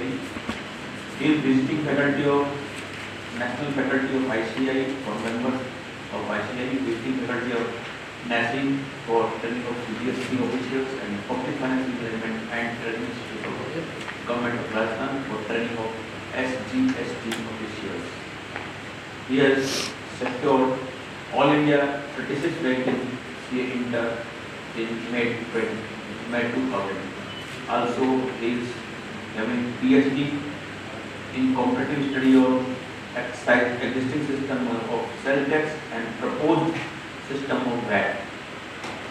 Sorry. He is visiting faculty of National Faculty of ICI for members of ICI, visiting faculty of NASIM for training of CBSE officials and Public Finance Management and Training Institute of Government of Rajasthan for training of SGST officials. He has secured All India 36 rank in CA Inter in May 2000. Also, he is having PhD in competitive study of existing system of cell tax and proposed system of VAT,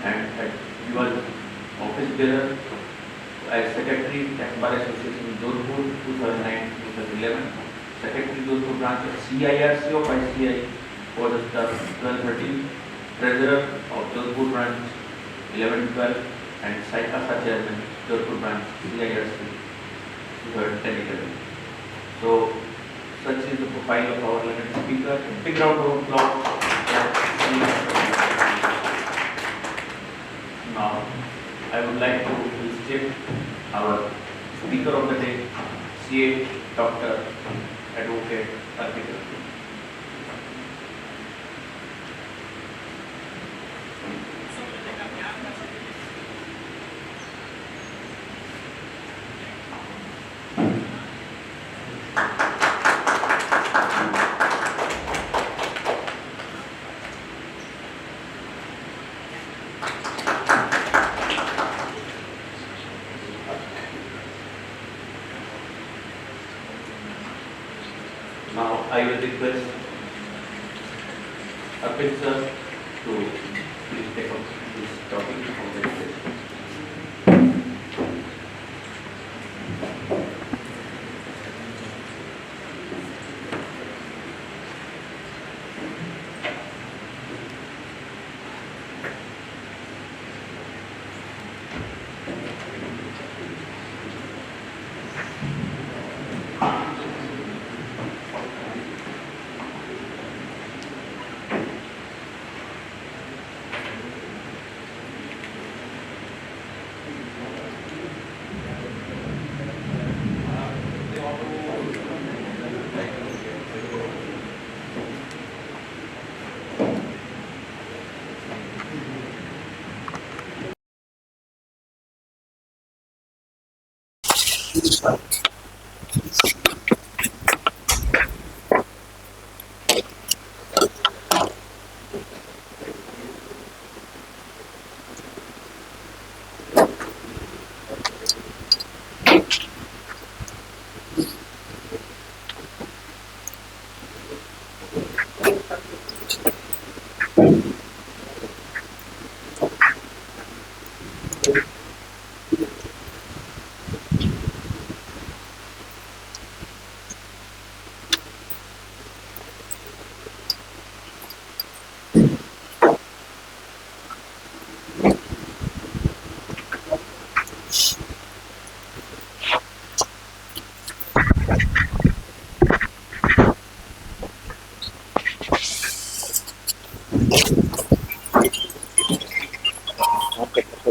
and he was office bearer as Secretary Tax Bar Association Jodhpur 2009-2011, Secretary Jodhpur branch of CIRC of ICI for the term 12-13, Treasurer of Jodhpur branch 11-12, and SAICASA Chairman Jodhpur branch CIRC 2010-11. So, such is the profile of our learned speaker. Big round of applause. Now, I would like to felicit our speaker of the day, CA Dr. Advocate Arpita. Now I will request Arpit sir to please take up this topic from the discussion.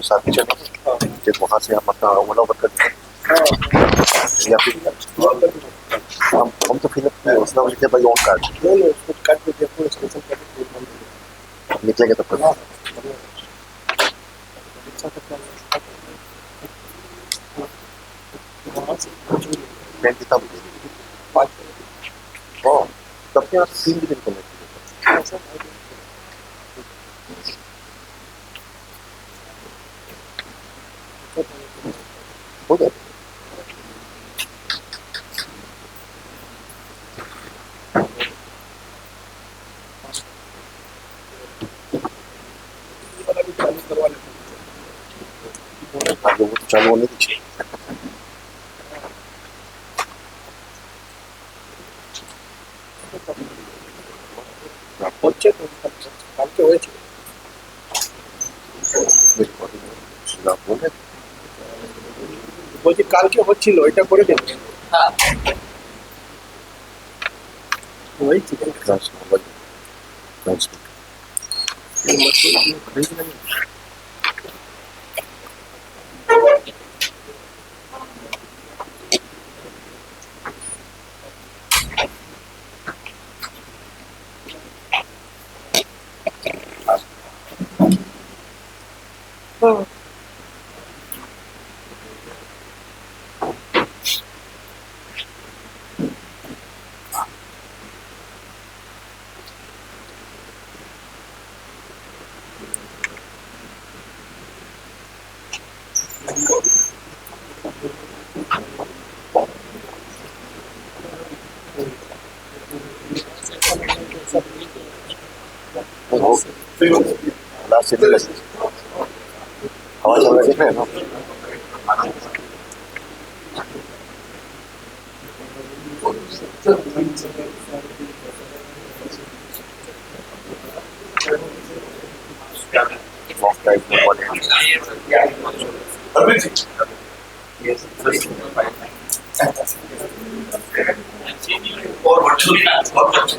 साथ ही चलो फिर वहाँ से हम अपना ओला over करते हैं या फिर हम तो फिर अपने उसका लिखे भाई ऑन कार्ड निकलेंगे तब तक ट्रेन कितना बजे तब क्या 3 बजे निकलना हो जाए आगे वो चालू होने दीजिए কালকে হয়েছে বলছি কালকে হচ্ছিল এটা করে দেন হ্যাঁ হয়েছে लास्ट से हवा चल रहा है ना लॉन्ग टाइम में बने और वर्चुअली बहुत अच्छा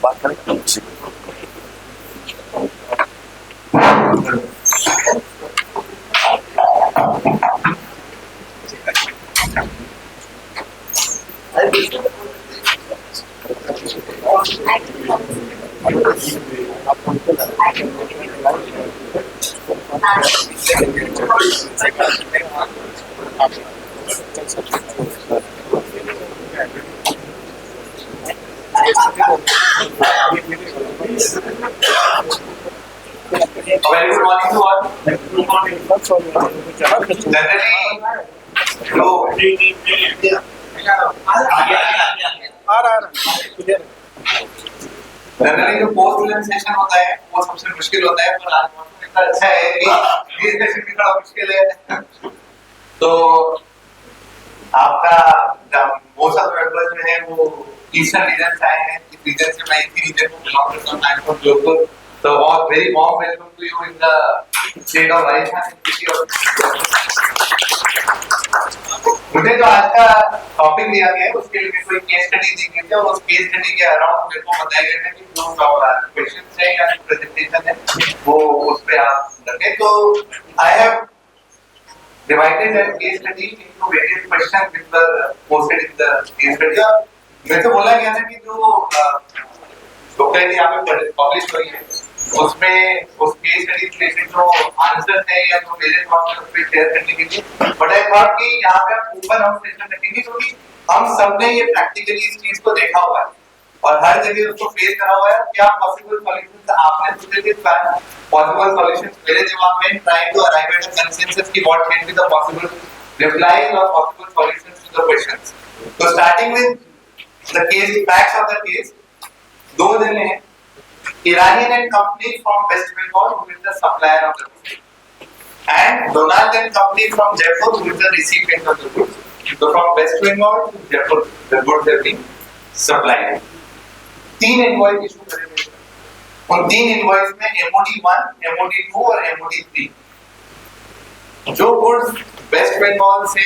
बात करें Very good morning to all. Generally, जो पोस्ट प्रेजेंटेशन होता है वो सबसे मुश्किल होता है, पर आज मौसम इतना अच्छा है कि ये सेशन भी थोड़ा मुश्किल है। तो आपका मोस्ट ऑफ मेंबर्स जो है वो ईस्टर्न रीजन से आए हैं। इस रीजन से मैं इसी रीजन को बिलोंग करता हूं, आई एम फ्रॉम जोधपुर। तो बहुत very warm welcome to you in the state of Rajasthan city of. मुझे जो आज का टॉपिक दिया गया है उसके लिए कोई केस स्टडी दी गई है और उस केस स्टडी के अराउंड मेरे को बताया गया है कि जो क्वेश्चंस है या प्रेजेंटेशन है वो उस पे आप रखें। तो I have divided that case study into various questions which were posted in the case study। मेरे को बोला गया था कि जो डॉक्यूमेंट यहाँ पे पब्लिश हुई है उसमें उस केस स्टडी रिलेटेड जो आंसर्स है या जो मेरे थॉट्स है उस पे शेयर करने के लिए, बट आई थॉट कि यहाँ पे हम ओपन हाउस सेशन रखेंगे क्योंकि हम सबने ये प्रैक्टिकली इस चीज को देखा हुआ है और हर जगह उसको फेस करा हुआ है। क्या पॉसिबल सॉल्यूशंस आपने सोचे थे? पॉसिबल सॉल्यूशंस मेरे दिमाग में trying to arrive at a consensus की what can be the possible replies और possible solutions to the questions. तो starting with the case facts of the case, दो जने हैं, Iranian and company from West Bengal who is the supplier of the goods, and Donald and company from Jaipur who is the recipient of the goods. So from West Bengal to Jaipur the goods have been supplied। तीन invoice issue करेंगे, उन तीन invoice में MOD1, MOD2 और MOD3। जो goods waste Bengal से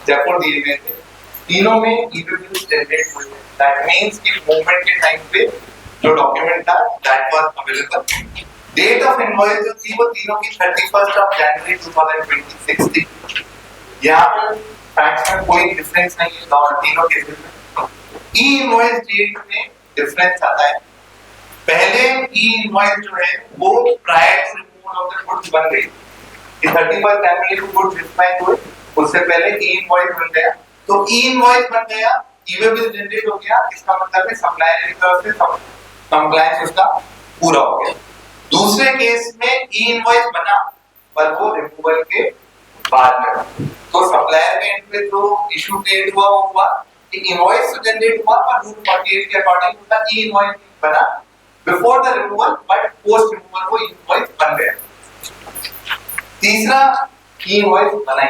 जयपुर दिए गए थे तीनों में ई-बिल्स जनरेट हुए। दैट मींस कि मूवमेंट के टाइम पे जो डॉक्यूमेंट था that was available. Date of invoice जो थी वो तीनों की 31st ऑफ जनवरी 2026 थी। यहाँ पर फैक्ट्स में कोई डिफरेंस नहीं है और तीनों केसेस में। ई इनवॉइस डेट में डिफरेंस आता है। पहले ई इनवॉइस जो है वो prior to removal of the goods बन गई। 31 जनवरी को गुड्स डिस्पैच हुए, उससे पहले ई इनवॉइस बन गया। तो ई इनवॉइस बन गया, ई-बिल जनरेट हो गया, इसका मतलब है सप्लायर की तरफ से कंप्लायंस उसका पूरा हो गया। दूसरे केस में ई इनवॉइस बना पर वो रिमूवल के बाद में, तो सप्लायर के एंड पे जो इशू डेट हुआ कि इनवॉइस तो जनरेट हुआ पर रूल 48 के अकॉर्डिंग उसका ई इनवॉइस बना before the removal, but post removal वो इनवॉइस बन गया। तीसरा ई इनवॉइस बना,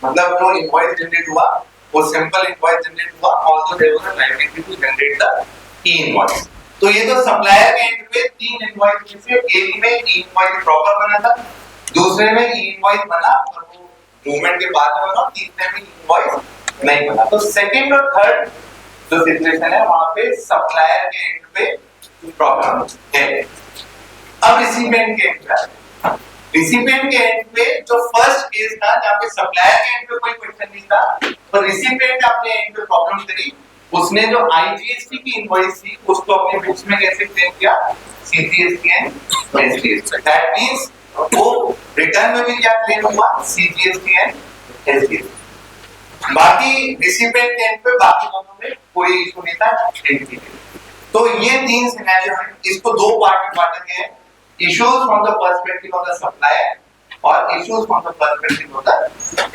मतलब जो इनवॉइस जनरेट हुआ वो सिंपल इनवॉइस जनरेट हुआ, also there was a liability to generate the e invoice. तो ये तो सप्लायर के एंड पे तीन इनवॉइस में से एक में ई इनवॉइस प्रॉपर बना था, दूसरे में ई इनवॉइस बना और वो मूवमेंट के बाद में बना, तीसरे में इनवॉइस नहीं बना। तो सेकंड और थर्ड जो सिचुएशन है वहां पे सप्लायर के एंड पे प्रॉब्लम है। अब रिसिपिएंट के एंड पे, रिसिपिएंट के एंड पे जो फर्स्ट केस था जहां पे सप्लायर के एंड पे कोई क्वेश्चन नहीं था, तो रिसिपिएंट अपने एंड पे प्रॉब्लम करी उसने जो आईजीएसटी की इनवॉइस थी उसको अपने बुक्स में कैसे क्लेम किया, CGST and SGST. That means वो रिटर्न में भी क्या क्लेम हुआ, सीजीएसटी एंड एसजीएसटी। बाकी रिसिपिएंट एंड पे बाकी दोनों में कोई इशू नहीं था। तो ये तीन सिनेरियो हैं, इसको दो पार्ट में बांटा गया है, issues from the perspective of the supplier और issues from the perspective of the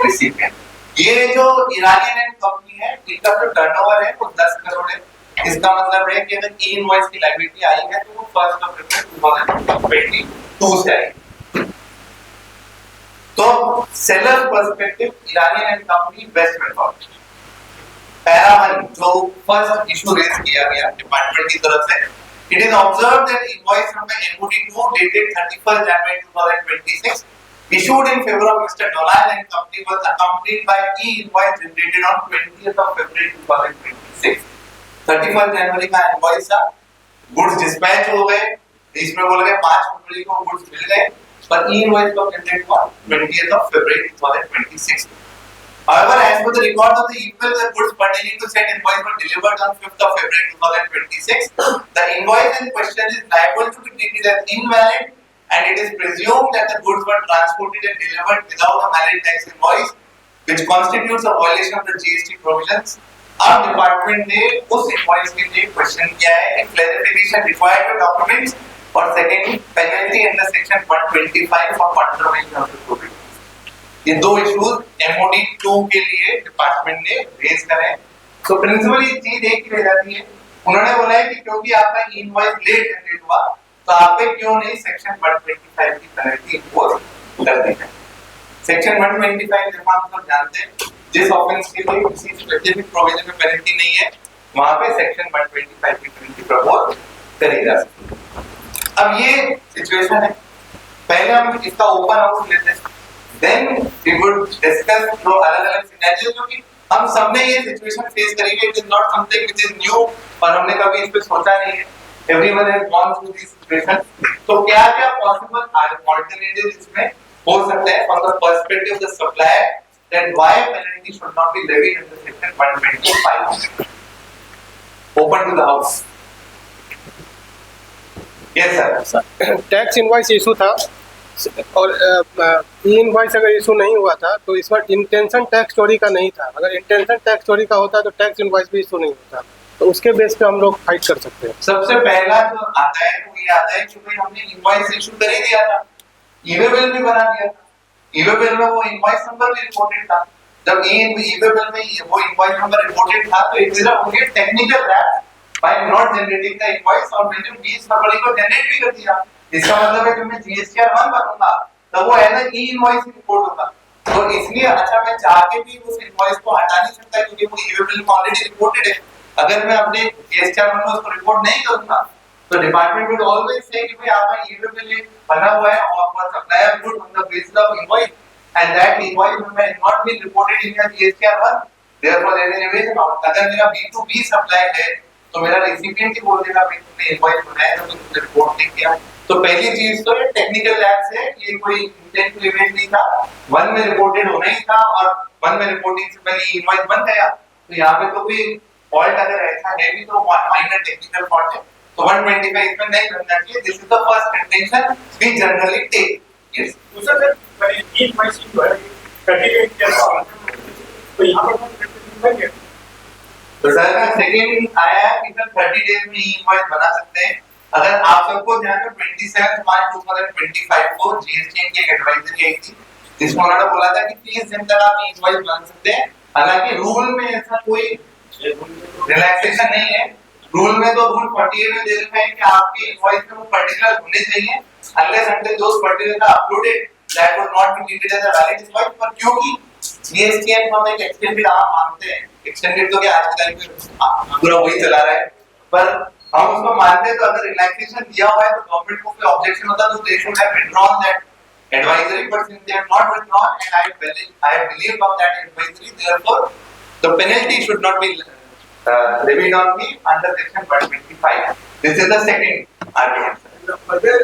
recipient. ये जो इरानियन एंड कंपनी है, इनका जो टर्नओवर है वो 10 करोड़ है। इसका मतलब है कि अगर ई इनवॉइस की लायबिलिटी आई है तो वो 1 अप्रैल 2022 से आई। तो seller perspective Iranian and company best method. Para 1 जो फर्स्ट इशू रेज किया गया डिपार्टमेंट की तरफ से, it is observed that invoice number MOD2 dated 31st January 2026 issued in favor of Mr. Dolan and company was accompanied by e-invoice generated on 20th of February 2026। 31st जनवरी का invoice था, goods dispatch हो गए, इसमें बोल गए 5 फरवरी को goods मिल गए, पर ई-इनवॉइस का जनरेट हुआ 20th of February 2026। However, as per the records of the equal, the goods pertaining to said invoice were delivered on 5th of February 2026. The invoice in question is liable to be treated as invalid, and it is presumed that the goods were transported and delivered without a valid tax invoice, which constitutes a violation of the GST provisions. अब department ने उस invoice के लिए question किया है, clarification required to documents, और second penalty under section 125 for contravention of the provision. ये दो इश्यूज MOD2 के लिए डिपार्टमेंट ने रेज करे हैं। तो प्रिंसिपली चीज एक ही रह जाती है, उन्होंने बोला है कि क्योंकि आपका इनवॉइस लेट जनरेट हुआ तो आप पे क्यों नहीं सेक्शन 125 की पेनल्टी इम्पोज कर दी है। सेक्शन 125 जब हम सब जानते हैं, जिस ऑफेंस के लिए किसी स्पेसिफिक प्रोविजन में पेनल्टी नहीं है, वहां पे सेक्शन 125 की पेनल्टी प्रपोज करी जा सकती है। अब ये सिचुएशन है, पहले हम इसका ओपन आउट लेते हैं, देन वी वुड डिस्कस जो अलग-अलग सिनेरियो, क्योंकि हम सबने ये सिचुएशन फेस करी है, it is not something which is new और हमने कभी इस पे सोचा नहीं है। Everyone has gone through this situation. तो क्या-क्या पॉसिबल अल्टरनेटिव्स इसमें हो सकते हैं from the perspective of the supplier, that why penalty should not be levied under section 125। Open to the house. Yes sir. Tax invoice issue था और ई invoice अगर issue नहीं हुआ था तो इसमें इंटेंशन टैक्स चोरी का नहीं था। अगर इंटेंशन टैक्स चोरी का होता तो टैक्स इनवॉइस भी इशू नहीं होता, तो उसके बेस पे हम लोग फाइट कर सकते हैं। सबसे पहला जो आता है वो ये आता है कि भाई हमने इनवॉइस इशू कर ही दिया था, ई-वे बिल भी बना दिया था, ई-वे बिल में वो इनवॉइस नंबर भी रिपोर्टेड था। जब ई-वे बिल में वो इनवॉइस नंबर रिपोर्टेड था तो it is a only technical lapse by not generating the invoice, और मैंने 20 फरवरी को जनरेट भी कर दिया। इसका मतलब है कि मैं जीएसटीआर 1 भरूंगा तो वो है ना ई-इनवॉइस रिपोर्ट होगा। तो इसलिए अच्छा मैं चाह के भी उस इनवॉइस को हटा नहीं सकता क्योंकि वो ई-वे बिल में ऑलरेडी रिपोर्टेड है। अगर मैं अपने जीएसटीआर 1 में उसको रिपोर्ट नहीं करूंगा तो डिपार्टमेंट विल ऑलवेज से कि भाई आपका ई-वे बिल बना हुआ है और for supplier good on the basis of invoice and that invoice may not be reported in your GSTR 1, therefore there is an evasion of। अगर मेरा B2B सप्लाई है तो मेरा रेसिपिएंट ही बोल देगा भाई तुमने इनवॉइस बनाया तो तुमने रिपोर्ट नहीं किया। तो पहली चीज तो ये टेक्निकल लैब से ये कोई इंटेंट टू इवेंट नहीं था, 1 में रिपोर्टेड होना ही था और 1 में रिपोर्टिंग से पहले इनवॉइस बन गया। तो यहाँ पे तो कोई फॉल्ट अगर ऐसा है भी तो माइनर टेक्निकल फॉल्ट है, तो 125 इसमें नहीं बनना चाहिए। This is the first contention we generally take. Yes sir, मैंने इनवॉइस जो है सर्टिफिकेट किया तो यहाँ पर बन गया। तो सर का सेकंड आया है कि 30 डेज में इनवॉइस बना सकते हैं। अगर आप सबको ध्यान में 27 मार्च 2025 को जीएसटी की एडवाइजरी आई थी जिसमें उन्होंने बोला था कि 30 दिन तक आप इनवॉइस बना सकते हैं। हालांकि रूल में ऐसा कोई रिलैक्सेशन नहीं है, रूल में तो रूल 48 में दे रखा है कि आपके इनवॉइस में वो पर्टिकुलर होने चाहिए unless until those particulars are uploaded that would not be treated as a valid invoice। पर क्योंकि जीएसटीएन को हम एक एक्सटेंडेड आप मानते हैं, एक्सटेंडेड तो क्या आज के टाइम पे पूरा वही चला रहा है, पर हम उसको मानते हैं तो अगर रिलैक्सेशन दिया हुआ है तो गवर्नमेंट को कोई ऑब्जेक्शन होता तो they should have withdrawn that advisory, but since they have not withdrawn and I believe of that advisory, therefore the penalty should not be levied on me under section 125. This is the second argument. Further,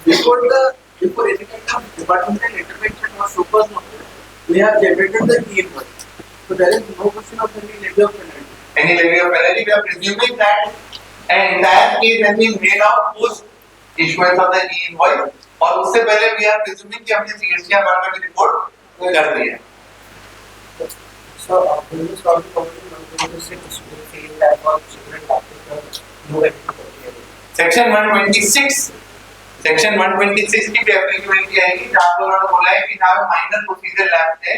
before any kind of departmental intervention or supervision, we have generated the e-invoice. So there is no question of any levy of penalty. any levy of penalty, we are presuming that an entire case has been made out post issuance of the e-invoice, और उससे पहले we are presuming कि हमने CSTR बारे में report कर दी है. So, will you solve the problem of the six feel that or children after no activity? Section 126 section 126 की भी एप्लीकेबिलिटी आएगी जहां पर उन्होंने बोला है कि जहां पे माइनर प्रोसीजर लैप्स है,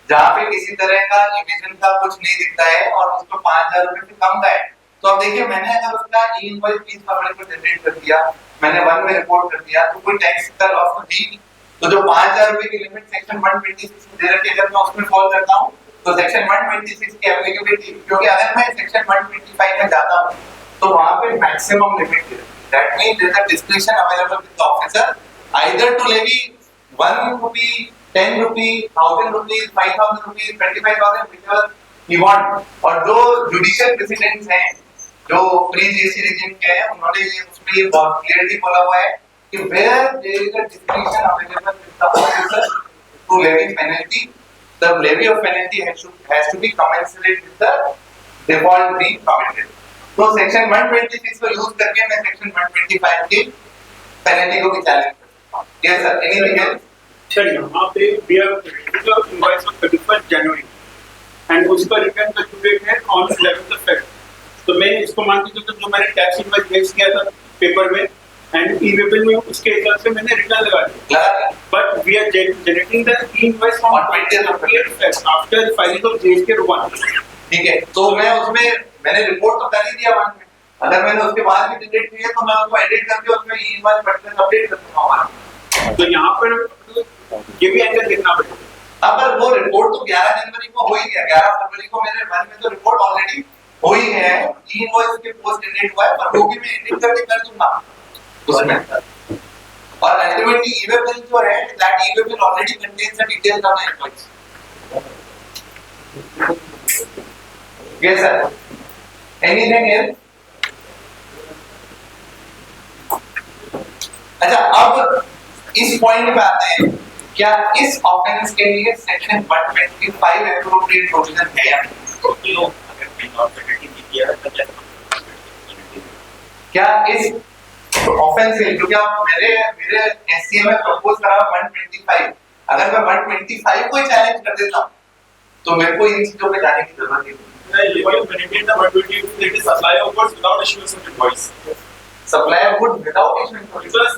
जहां पे किसी तरह का इवेजन का कुछ नहीं दिखता है और उसको 5000 रुपए से कम का है, तो अब देखिए मैंने अगर उसका ई इनवॉइस 30 फरवरी को जनरेट कर दिया, मैंने 1 में रिपोर्ट कर दिया, तो कोई टैक्स का लॉस तो नहीं. तो जो 5000 रुपए की लिमिट सेक्शन 126 में दे रखी है, अगर मैं उसमें फॉल करता हूं तो सेक्शन 126 की एप्लीकेबिलिटी, क्योंकि अगर मैं सेक्शन 125 में जाता हूं तो वहां पे मैक्सिमम लिमिट है. That means there is a discretion available with the officer either to levy 1 rupee, 10 rupee, 1000 rupees, 5000 rupees, 25,000, whichever he want. और जो judicial precedents हैं, जो pre-GST regime के हैं, उन्होंने ये उसमें ये बहुत clearly बोला हुआ है कि where there is a discretion available with the officer to levy penalty, the levy of penalty has to be commensurate with the default being committed. तो सेक्शन 126 को यूज करके मैं सेक्शन 125 की पेनल्टी को भी चैलेंज कर सकता हूं. Yes sir, anything else? चलिए वहाँ पे we have received invoice on 31st January and उसका रिटर्न का ड्यू डेट है on 11th of February. तो मैं इसको मान के जो मैंने टैक्स इनवॉइस भेज किया था पेपर में एंड ई वेबल में उसके हिसाब से मैंने रिटर्न लगा दिया. But we are generating the invoice on 20th of February after filing of GST 1. ठीक है, तो मैं उसमें मैंने रिपोर्ट तो कर ही दिया 1 में. अगर मैंने उसके बाद भी जनरेट किया तो मैं उसको एडिट करके उसमें ई इनवॉइस पर्टिकुलर अपडेट कर दूंगा. तो यहाँ पर ये भी एंकर देखना पड़ेगा. अब पर वो रिपोर्ट तो 11 जनवरी को हो ही गया. 11 फरवरी को मेरे 1 में तो रिपोर्ट ऑलरेडी हो ही है, ई इनवॉइस के पोस्ट जनरेट हुआ है, पर वो भी मैं एडिट करके कर दूंगा उसमें. और अल्टीमेटली ई वेबल जो है that e waybill already contains the details of the invoice. Yes sir. Anything else? अच्छा, अब इस पॉइंट पे आते हैं, क्या इस ऑफेंस के लिए सेक्शन 125 एप्रोप्रिएट प्रोविजन है या नहीं? क्या इस ऑफेंस के लिए, क्योंकि आप मेरे एससीए में प्रपोज करा 125, अगर मैं 125 को ही चैलेंज कर देता हूं तो मेरे को इन चीजों पे जाने की जरूरत नहीं. Supply of goods without issuance of invoice. Supply of goods without issuance of Because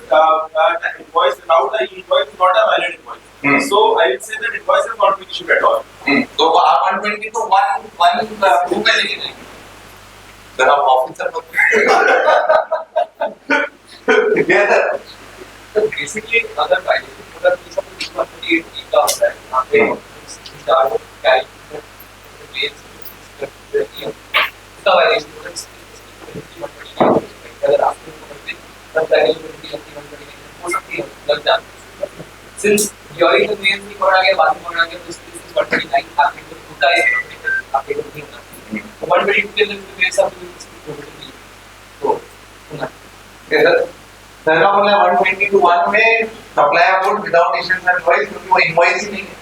invoice without the invoice is not a valid invoice. So I will say that invoice is not being issued at all. तो आप 120 to 1 2 पे लेके जाएंगे. Sir आप officer मत. yes sir. तो basically अगर violation पूरा तो सब कुछ 128 का होता है. वहां पे चार कैरी का वायलेशन होता है. अगर आप तब पेनल्टी हो सकती है लग जाती है. सिंस ड्यूरिंग द मेन थी कोरोना के बाद कोरोना के दिस इज 129 आपके को होता है आपके को नहीं होता. 122 के लिए मेरे सब प्रोबेबिलिटी तो होना सर का बोला 120 to 1 में supply of good without issuing invoice, क्योंकि वो इनवॉइस ही नहीं है.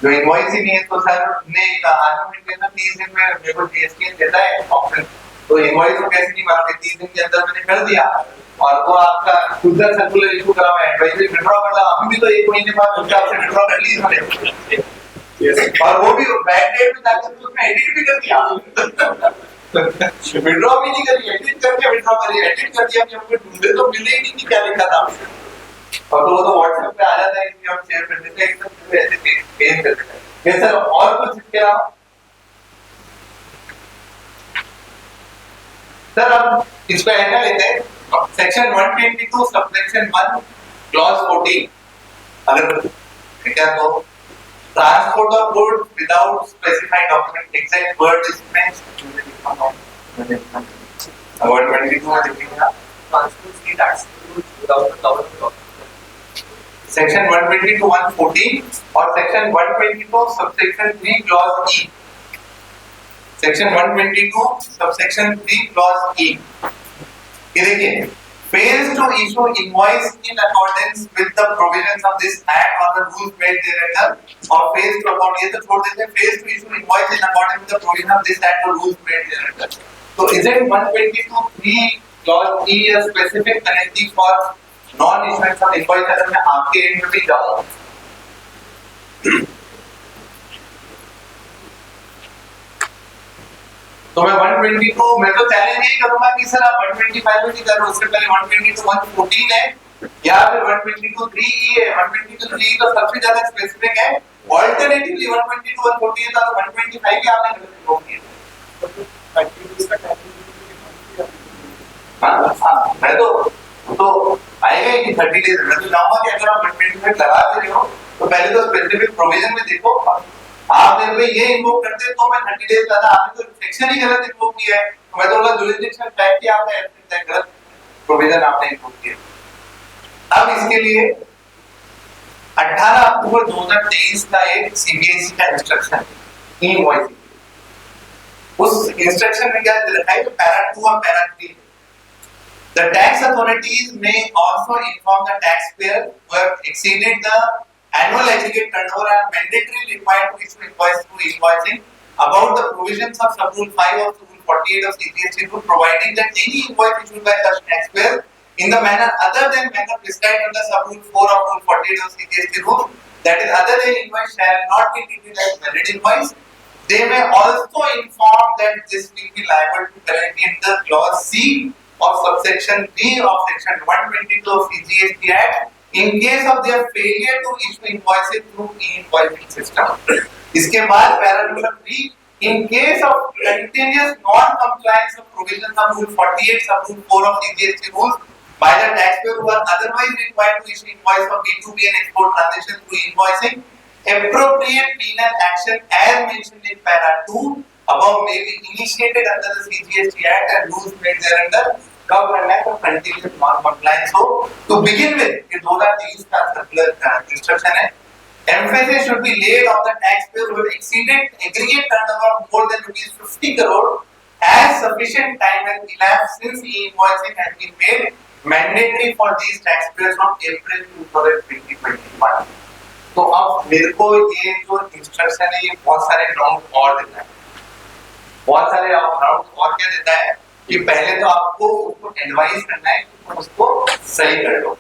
जो इनवॉइस ही नहीं है तो सर ने आर्गुमेंट देना 30 दिन में मेरे को जीएसटी देता है ऑप्शन, तो इनवॉइस को कैसे नहीं मानते. 30 दिन के अंदर मैंने कर दिया और वो आपका खुद का सर्कुलर इशू करा हुआ है, एडवाइजरी विड्रॉ कर ला, अभी भी तो 1 महीने बाद उसका आपसे विड्रॉ कर ली मैंने, और वो भी बैड डेट पे जाकर तो उसमें एडिट भी कर दिया. विड्रॉ भी नहीं करी, एडिट करके विड्रॉ करी, एडिट कर दिया कि हमको ढूंढे तो मिले ही नहीं कि क्या लिखा था. और तो वो तो व्हाट्सएप पे आ जाता है, इसलिए हम शेयर कर देते हैं, एकदम ऐसे पेज कर देते हैं. ये सर और कुछ इसके अलावा सर अब इसको ऐसा लेते हैं, सेक्शन 122 सबसेक्शन 1 क्लॉज 14, अगर क्या तो transport of goods without specified document exact word is mentioned. Word 22 में लिखिएगा ट्रांसपोर्ट की tax without the cover of section 120 to 114 और सेक्शन 122 सबसेक्शन 3 क्लॉज ई. सेक्शन 122 सबसेक्शन 3 क्लॉज ई. ये देखिए fails to issue invoice in accordance with the provisions of this act or the rules made thereafter, or fails to account, ये तो छोड़ देते हैं, fails to issue invoice in accordance with the provision of this act or rules made thereafter. So is it 122(3) clause E a specific penalty for non-issuance of invoice? अगर मैं आपके end में भी जाऊँ, तो मैं 122, मैं तो चैलेंज नहीं करूंगा कि सर आप 125 में कर रहे हो, उससे पहले 122 114 है या फिर 122(3) है। 122(3) तो सबसे ज्यादा स्पेसिफिक है, ऑल्टरनेटिवली 122 114 था तो 125 भी आपने गलत लिख दिया। हाँ, मैं तो आएगा ही कि 30 डेज मैं तो चाहूंगा कि अगर आप 125 लगा दे रहे हो तो पहले तो स्पेसिफिक प्रोविजन में देखो, आप मेरे पे ये इन्वोक करते तो मैं 30 डेज लाता, आपने तो सेक्शन ही गलत इन्वोक किया है, तो मैं तो बोला जुरिसडिक्शन फैक्ट ही आपने गलत प्रोविजन आपने इन्वोक किया। अब इसके लिए 18 अक्टूबर 2023 का एक सीबीएसई का इंस्ट्रक्शन इनवॉइसिंग, उस इंस्ट्रक्शन में क्या लिखा है, पैरा 2 और para 3, the tax authorities may also inform the taxpayer who have exceeded the annual aggregate turnover and mandatorily required to issue invoice through invoicing about the provisions of sub-rule 5 of rule 48 of CGST rule, providing that any invoice issued by such taxpayer in the manner other than manner prescribed under sub-rule 4 of rule 48 of CGST rule, that is other than invoice, shall not be treated as valid invoice. They may also inform that this will be liable to penalty under clause C of subsection B of section 122 of CGST Act in case of their failure to issue invoices through e-invoicing system. इसके बाद paragraph 3, in case of continuous non-compliance of provisions of rule 48 sub rule 4 of CGST rules by the taxpayer who are otherwise required to issue invoice for B2B and export transactions through invoicing, appropriate penal action as mentioned in para 2 above may be initiated under the CGST Act and rules made thereunder. कब करना है तो continuous non compliance हो। To begin with ये 2023 का circular instruction है, emphasis should be laid on the taxpayer who have exceeded aggregate turnover of more than ₹50 crore as sufficient time has elapsed since e-invoicing has been made mandatory for these taxpayers from April 2021। तो अब मेरे को ये जो instruction है ये बहुत सारे ग्राउंड और देता है, बहुत सारे ग्राउंड और क्या देता है कि पहले तो आपको उसको एडवाइस करना है कि तुम उसको सही कर लो,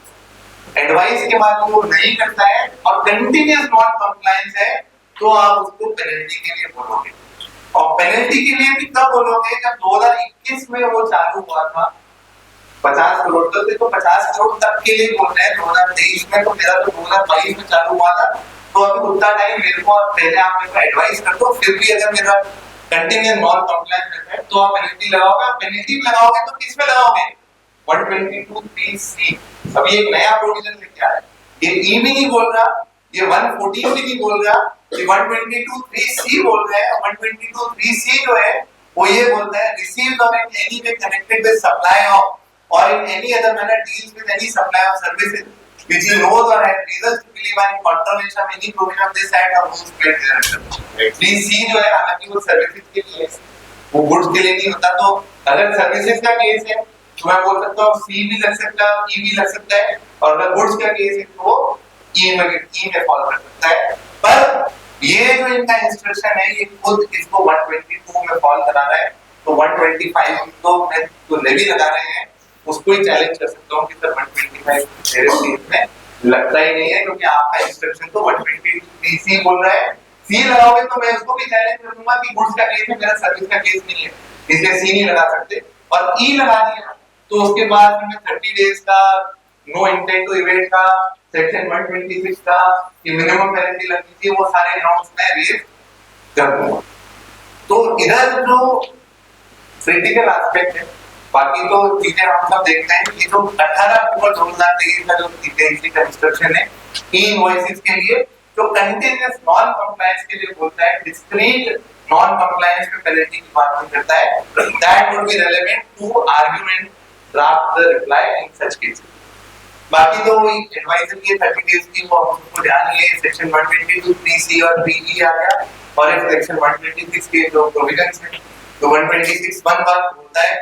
एडवाइस के बाद वो नहीं करता है और कंटिन्यूअस नॉन कंप्लायंस है तो आप उसको पेनल्टी के लिए बोलोगे, और पेनल्टी के लिए भी कब बोलोगे जब 2021 में वो चालू हुआ था 50 करोड़ तक, देखो 50 करोड़ तक के लिए बोल रहे हैं 2023 में, तो मेरा तो 2022 में चालू हुआ था, तो अभी उतना टाइम मेरे को पहले आप मेरे को एडवाइस कर दो, फिर भी अगर मेरा कंटिन्यूअस नॉन कंप्लायंस है तो आप पेनल्टी लगाओगे, पेनल्टी लगाओगे तो किस में लगाओगे 122(3)(c। अभी एक नया प्रोविजन लेके आया है, ये ई भी नहीं बोल रहा, ये 114 भी नहीं बोल रहा, ये 122(3)(c बोल रहा है। 122(3)(c जो है वो ये बोलता है रिसीव्ड और in any way connected with supply of or in any other manner deals with any supply of services which he knows or has reasons to believe are in contravention of any provision of this act or rules made thereunder। 3C जो है हालांकि वो services के लिए है, वो goods के लिए नहीं होता, तो अगर सर्विसेज का केस है तो मैं बोल सकता हूँ C भी लग सकता है, E भी लग सकता है, और अगर गुड्स का केस है तो E में फॉलो कर सकता है। पर ये जो इनका इंस्ट्रक्शन है ये खुद इसको 122 में फॉलो करा रहा है, तो 125 तो मैं जो लेवी लगा रहे हैं उसको ही चैलेंज कर सकता हूँ कि सर 125 मेरे केस में लगता ही नहीं है, क्योंकि आपका इंस्ट्रक्शन तो 123C बोल रहा है। C लगाओगे तो मैं उसको भी चैलेंज कर दूंगा कि गुड्स का केस है, मेरा सर्विस का केस नहीं है, इसलिए C नहीं लगा सकते, और E लगा दिया तो उसके बाद मैं 30 डेज का, नो इंटेंट टू इवेट का, सेक्शन 126 का, ये मिनिमम पेनल्टी लगती थी, वो सारे ग्राउंड्स में रेज कर दूंगा। तो इधर जो क्रिटिकल एस्पेक्ट है, बाकी तो चीजें हम सब देखते हैं कि जो 18 अक्टूबर 2023 का जो सीबीएसई का इंस्ट्रक्शन है ई इनवॉइसेस के लिए जो कंटिन्यूअस नॉन कंप्लायंस के लिए बोलता है, डिस्क्रीट नॉन कंप्लायंस पे पेनल्टी की बात नहीं करता है, that would be relevant to argument draft the reply in such cases. बाकी तो एडवाइजरी के 30 डेज की वो हमको ध्यान लिए, सेक्शन 122(3)(c) और 3(e) आ गया, और एक सेक्शन 126 के जो प्रोविजंस है तो 126(1) बोलता है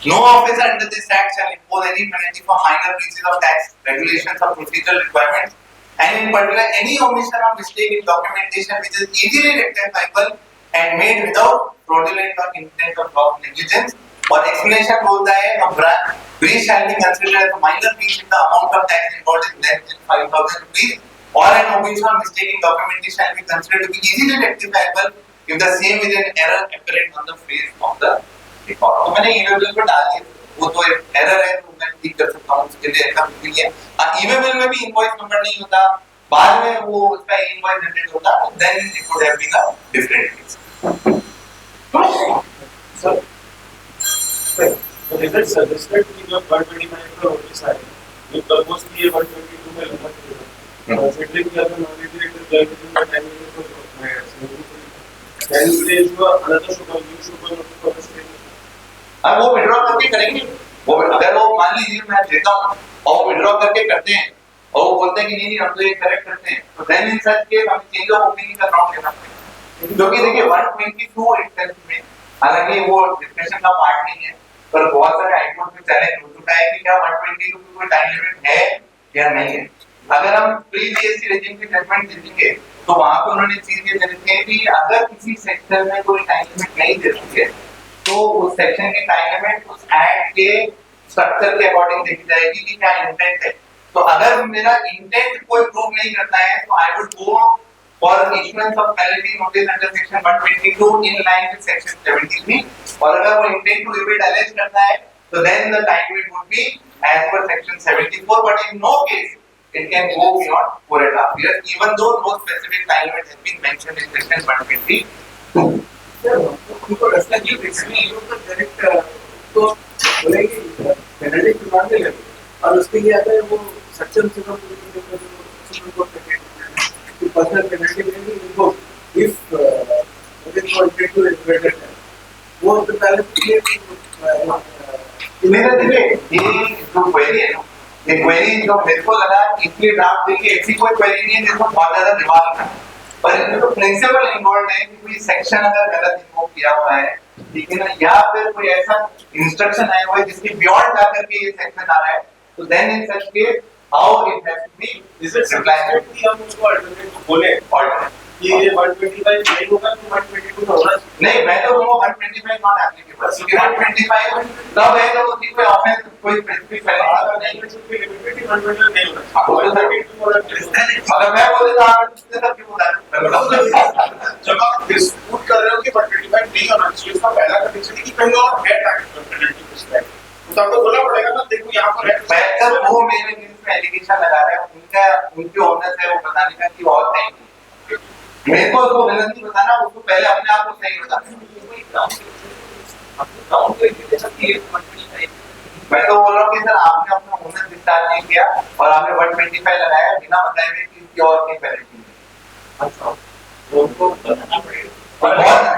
No officer under this act shall impose any penalty for minor breaches of tax regulations or procedural requirements, and in particular any omission or mistake in documentation which is easily rectifiable and made without fraudulent or intent of gross negligence. और explanation बोलता है a breach shall be considered as a minor breach if the amount of tax involved is less than 5,000 rupees, or an omission or mistake in documentation shall be considered to be easily rectifiable if the same is an error apparent on the face of the record. तो मैंने email पे डाल दिया, वो तो error है तो मैं ठीक कर सकता हूँ, उसके लिए ऐसा कुछ नहीं है। ईमेल में भी इनवॉइस नंबर नहीं होता, बाद में वो उसका इनवॉइस जनरेट होता, then it would have been a different case. So is it suggested कि जब 125 का नोटिस आए, जो प्रपोज किए 122 में लगा दिया, सेटलिंग किया तो नॉन डायरेक्टर जज का टाइम में तो then there is another super notice for the same. अब वो विड्रॉ करके करेंगे, वो अगर वो मान लीजिए मैं देता हूँ और वो विड्रॉ करके करते हैं और वो बोलते हैं कि नहीं हम तो ये करेक्ट करते हैं, तो देन इन सच केस हमें चेंज ऑफ ओपिनियन का राउंड लेना पड़ेगा, क्योंकि देखिए 122 इंस्टेंस में हालांकि वो डिस्कशन का पार्ट नहीं है, पर बहुत सारे हाईकोर्ट में चैलेंज हो चुका है कि क्या 122 की कोई टाइम लिमिट है या नहीं है। अगर हम प्री जीएसटी रेजिम की जजमेंट देखेंगे तो वहां पे उन्होंने चीज ये देखी है कि अगर किसी सेक्टर में कोई टाइम लिमिट नहीं देती है तो उस सेक्शन की टाइम लिमिट उस एक्ट के स्ट्रक्चर के अकॉर्डिंग देखी जाएगी कि क्या इंटेंट है। तो अगर मेरा इंटेंट कोई प्रूव नहीं करता है तो I would go for issuance of penalty notice under section 122 in line with section 73, और अगर वो इंटेंट टू इवेड अलेज करता है तो then the time limit would be as per section 74, but in no case it can go beyond 4.5 years, even though no specific time limit has been mentioned in section 122. उनको ऐसा नहीं इसमें ये तो direct तो बोलेंगे पेनल्टी डिमांड ले और उसके लिए आता है वो सेक्शन से सुप्रीम कोर्ट के पर्सनल पेनल्टी लेंगे उनको if with contract to investor वो तो पहले मेरा देखिए ये जो क्वेरी है ना, ये क्वेरी जो मेरे को लगा इसलिए ड्राफ्ट देखिए ऐसी कोई क्वेरी नहीं है जिसमें बहुत ज्यादा दिमाग है, पर इसमें तो प्रिंसिपल इन्वॉल्व है कि कोई सेक्शन अगर गलत इन्वोक किया हुआ है, ठीक है ना, या फिर कोई ऐसा इंस्ट्रक्शन आया हुआ है जिसके बियॉन्ड जाकर के ये सेक्शन आ रहा है, तो then in such case how it has to be this is reply कि हम उसको अल्टरनेट बोले ऑल्टरनेट ये 125 नहीं होगा तो 122 का होना चाहिए। नहीं, मैं तो वो 125 नॉट एप्लीकेबल, क्योंकि 125 तब है जब उसकी कोई ऑफेंस कोई स्पेसिफिक पेनल्टी नहीं है, उसकी लिमिटेड 122 नहीं होना वो तो चाहिए। अगर मैं बोल देता हूं तो तब क्यों बता जब आप डिस्प्यूट कर रहे हो कि 125 नहीं होना चाहिए, उसका पहला कंडीशन है कि कहीं और है टैक्स पेनल्टी रिस्पेक्ट, तो आपको बोलना पड़ेगा ना देखो यहाँ पर है। बेहतर वो मेरे में एलिगेशन लगा रहे हैं, उनका उनकी ओनर है वो बताने का कि और नहीं, मेरे को उसको गलत नहीं बताना, उसको पहले अपने आप को सही बताना। मैं तो बोल रहा हूँ कि सर आपने अपना ओनर डिस्चार्ज नहीं किया और आपने 125 लगाया बिना बताए हुए कि इसकी और नहीं पेनल्टी है। और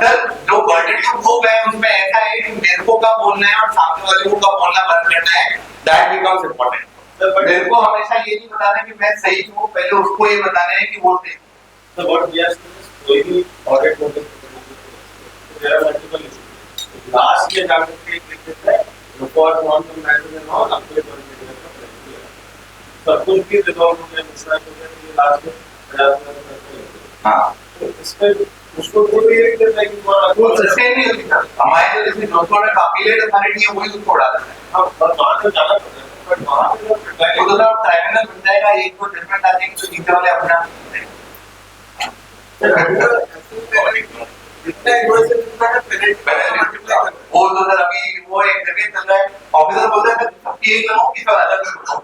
सर जो बर्डन टू प्रूव है उसमें ऐसा है कि मेरे को कब बोलना है और सामने वाले को कब बोलना बंद करना है, दैट बिकम्स इंपॉर्टेंट। मेरे को हमेशा ये नहीं बताना कि मैं सही हूँ, पहले उसको ये बताना है कि वो सही। So what we are saying is कोई भी audit notice there are multiple issues. Last year जाकर के एक लिख देता है report on the matter and all अपने पर मिलेगा का प्रश्न है। सब कुछ भी रिजॉल्व हो गया, मिसमैच हो गया, ये लास्ट में हाँ तो इसमें उसको कोई एक देता है कि वो सस्टेन नहीं होती सर, हमारे जो जिसमें दोस्तों में काफिलेट अथॉरिटी है वही उसको उड़ा देता है। अब वहाँ तो जाना पड़ेगा, बट वहाँ पे जो तो ट्राइब्यूनल बन जाएगा, एक को जजमेंट आ जाएगी तो नीचे वाले अपना वो तो सर अभी वो एक जगह चल रहा है, ऑफिसर बोल रहा है सबकी एक लगाओ किसी और अलग लगाओ।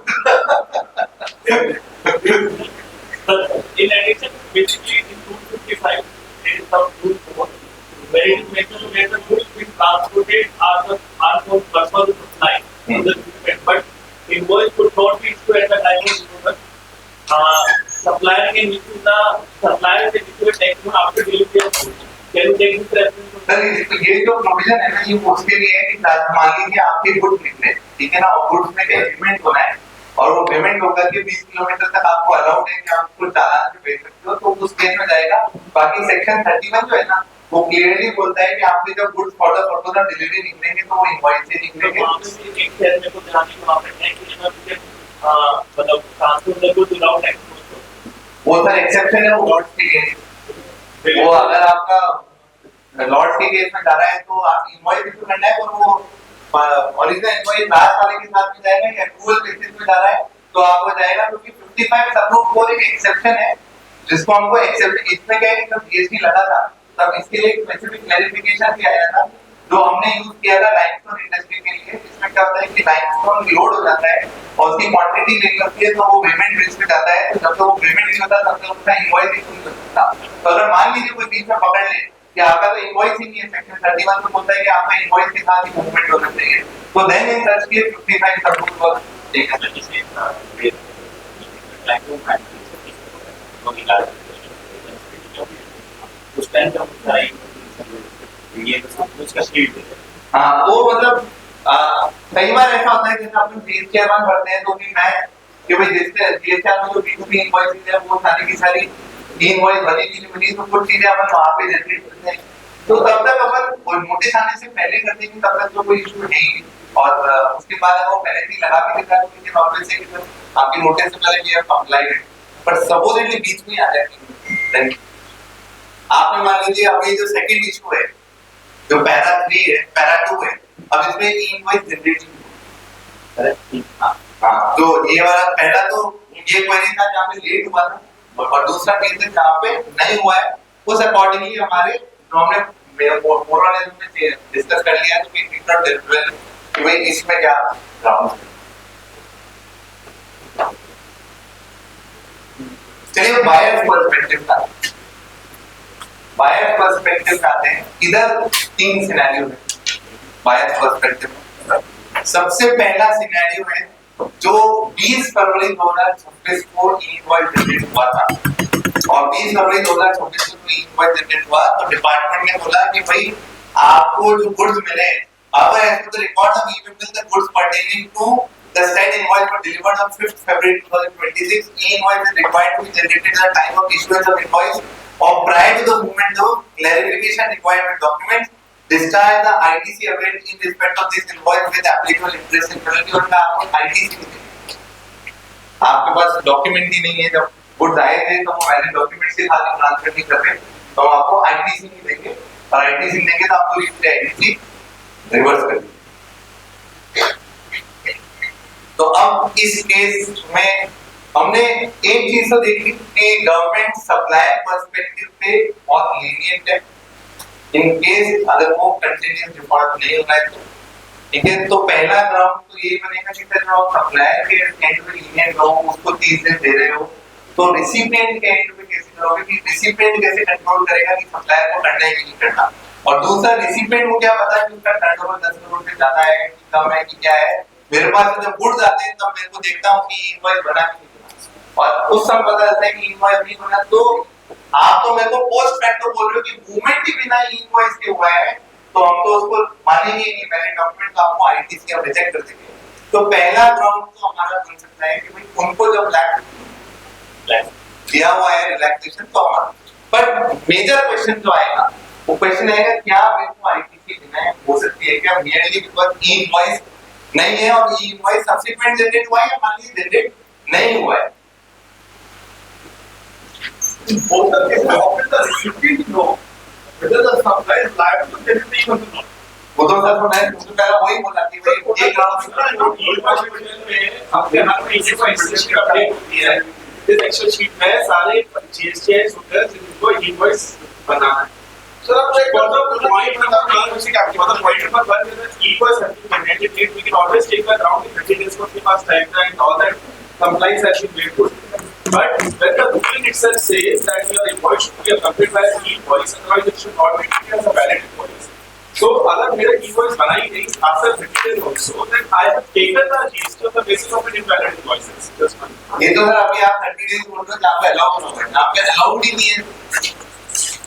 In addition, basically in 255, there is some rules for where it is mentioned that the goods being transported are for purpose of supply to the recipient, but invoice could not be issued at the time of delivery. Supplier can issue the supplier can issue a tax after delivery of goods. Can you take this reference? Sir ये जो provision है ना ये उसके लिए है कि मान लीजिए आपके गुड्स निकले, ठीक है ना, और गुड्स में पेमेंट होना है और वो पेमेंट होकर के 20 किलोमीटर तक आपको अलाउड है कि आप कुछ चालान से भेज सकते हो, तो उस केस में जाएगा। बाकी सेक्शन 31 जो है ना वो क्लियरली बोलता है कि आपके जब goods for the purpose of delivery निकलेंगे तो वो इनवॉइस से निकलेंगे। एक शेयर में को जाने के वहां पे है कि मतलब transport the goods without tax, वो सर एक्सेप्शन है वो लॉट्स के केस। वो अगर आपका लॉट्स के केस में जा रहा है तो आप इनवॉइस इशू करना है, और वो ओरिजिनल इनवॉइस लास्ट वाले के साथ में जाएगा या अप्रूवल बेसिस में जा रहा है तो आपको जाएगा, क्योंकि 55 सबग्रुप 4 एक एक्सेप्शन है जिसको हमको एक्सेप्ट, इसमें क्या है कि जब जीएसटी लगा था तब इसके लिए स्पेसिफिक क्लैरिफिकेशन भी आया था जो हमने यूज किया था लाइमस्टोन इंडस्ट्री के लिए। इसमें क्या होता है कि लाइमस्टोन लोड हो जाता है और उसकी क्वांटिटी लेनी होती है तो वो पेमेंट बेस पे जाता है, तो जब तक वो पेमेंट नहीं होता तब तक उसका इनवॉइस इशू नहीं हो सकता। तो अगर मान लीजिए कोई बीच में पकड़ ले कि आपका तो इनवॉइस ही नहीं है, सेक्शन 31 में बोलता है कि आपका इनवॉइस के साथ ही मूवमेंट होना चाहिए, तो then in such case 55 subgroup work देखा जाता है। उस टाइम पे हम ये उसका शीट हाँ वो मतलब कई बार ऐसा होता है जैसे आपने जीएसटी आर भरते हैं तो भी मैं कि भाई जिससे जीएसटी आर में जो B2B इनवॉइसेस है वो सारी की सारी इनवॉइस बनी की नहीं बनी, तो कुछ चीजें अपन वहां पे जनरेट करते हैं, तो तब तक अपन नोटिस आने से पहले करते हैं, तब तक तो कोई इशू है ही नहीं। और उसके बाद अगर वो पहले से लगा के देता है तो किसी नॉर्मल से आपकी नोटिस से पहले ये कंप्लाइंट है, पर सपोजिटली बीच में आ जाएगी। आपने मान लीजिए अब ये जो सेकंड इशू है जो पैरा 3 है, पैरा 2 है, अब इसमें इनवॉइस जनरेटिंग तो ये वाला पहला तो ये क्वेरी था जहाँ पे लेट हुआ था, और दूसरा केस है जहाँ पे नहीं हुआ है, उस अकॉर्डिंगली हमारे जो हमने मोरल में डिस्कस कर लिया तो कि भाई इसमें क्या ग्राउंड है। चलिए बायर्स पर्सपेक्टिव का बायर्स पर्सपेक्टिव आते हैं। इधर 3 सिनेरियो है बायर्स पर्सपेक्टिव। सबसे पहला सिनेरियो है जो 20 फरवरी 2026 को इनवॉइस जनरेट हुआ था, और 20 फरवरी 2026 को इनवॉइस जनरेट हुआ तो डिपार्टमेंट ने बोला कि भाई आपको जो गुड्स मिले, our as per the record of e-bill, the goods pertaining to the said invoice were delivered on 5th February 2026. E-invoice is required to be generated at the time of issuance of invoice or prior to the movement of clarification requirement documents. Discharge the ITC availed in respect of this invoice with applicable interest and penalty। और मैं आपको ITC नहीं देंगे, आपके पास document ही नहीं है, जब goods आए थे तो वो वैलिड डॉक्यूमेंट से खाली ट्रांसफर नहीं कर रहे, तो हम आपको ITC नहीं देंगे, और ITC देंगे तो आपको ITC रिवर्स कर देंगे। तो अब इस केस में हमने एक चीज तो देखी कि गवर्नमेंट सप्लायर पर्सपेक्टिव पे बहुत लीनियंट है। इन केस अगर वो कंटिन्यूअस डिफॉल्ट नहीं होना है तो ठीक है, तो पहला ग्राउंड तो ये बनेगा कि सर जो सप्लायर के एंड पे लीनियंट हो, उसको 30 दिन दे रहे हो, तो रिसिपिएंट के एंड पे कैसे करोगे कि रिसिपिएंट कैसे कंट्रोल करेगा कि सप्लायर को करना है कि नहीं करना। और दूसरा रिसिपिएंट को क्या पता है कि उसका टर्नओवर 10 करोड़ से ज्यादा है कि कम है कि क्या है। मेरे पास जब गुड्स आते हैं तब मेरे को देखता हूँ कि इनवॉइस बना कि नहीं बना, और उस समय पता चलता है कि इनवॉइस नहीं बना, तो आप तो मेरे को पोस्ट फैक्टर बोल रहे हो कि मूवमेंट ही बिना इनवॉइस के हुआ है, तो हम तो उसको मानेंगे नहीं, पहले डॉक्यूमेंट को आपको आईटीसी हम रिजेक्ट कर देंगे। तो पहला ग्राउंड तो हमारा बन सकता है कि भाई उनको जब दिया हुआ है रिलैक्सेशन तो हमारा, पर मेजर क्वेश्चन जो आएगा वो क्वेश्चन आएगा क्या मेरे को आईटीसी देना है, हो सकती है क्या मेयरली बिकॉज़ इनवॉइस नहीं है और इनवॉइस सब्सिक्वेंट जनरेट हुआ है या मान लीजिए जनरेट नहीं हुआ है। both the case often the recipient know whether the supplier is liable to generate the even not। वो तो सर मैं उससे पहले वही बोला कि भाई ये ग्राउंड आपके हाथ में इसी का इंस्ट्रक्शन अपडेट होती है, इस एक्सेल शीट में सारे जीएसटीआई होते हैं जिनको इनवॉइस बनाना है। सर आप एक बार पॉइंट बता दो उसी का आपके मतलब point number 1 is invoice have to generate it, we can always take the ground in 30 days के पास time and all that compliance has been made good, but when the ruling itself says that your invoice should be accompanied by an invoice, otherwise it should not be treated as a valid invoice। So अगर मेरा invoice बना ही नहीं after 30 days also, then I have taken the GST on the basis of an invalid invoices। ये तो sir अभी आप 30 days बोल रहे हो जहाँ पे अलाउ होगा, जहाँ पे अलाउड ही नहीं है।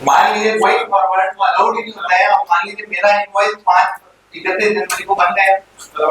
मान लीजिए कोई फॉरवर्ड को अलाउड ही नहीं होता है, और मान लीजिए मेरा इनवॉइस 31 जनवरी को बन गया,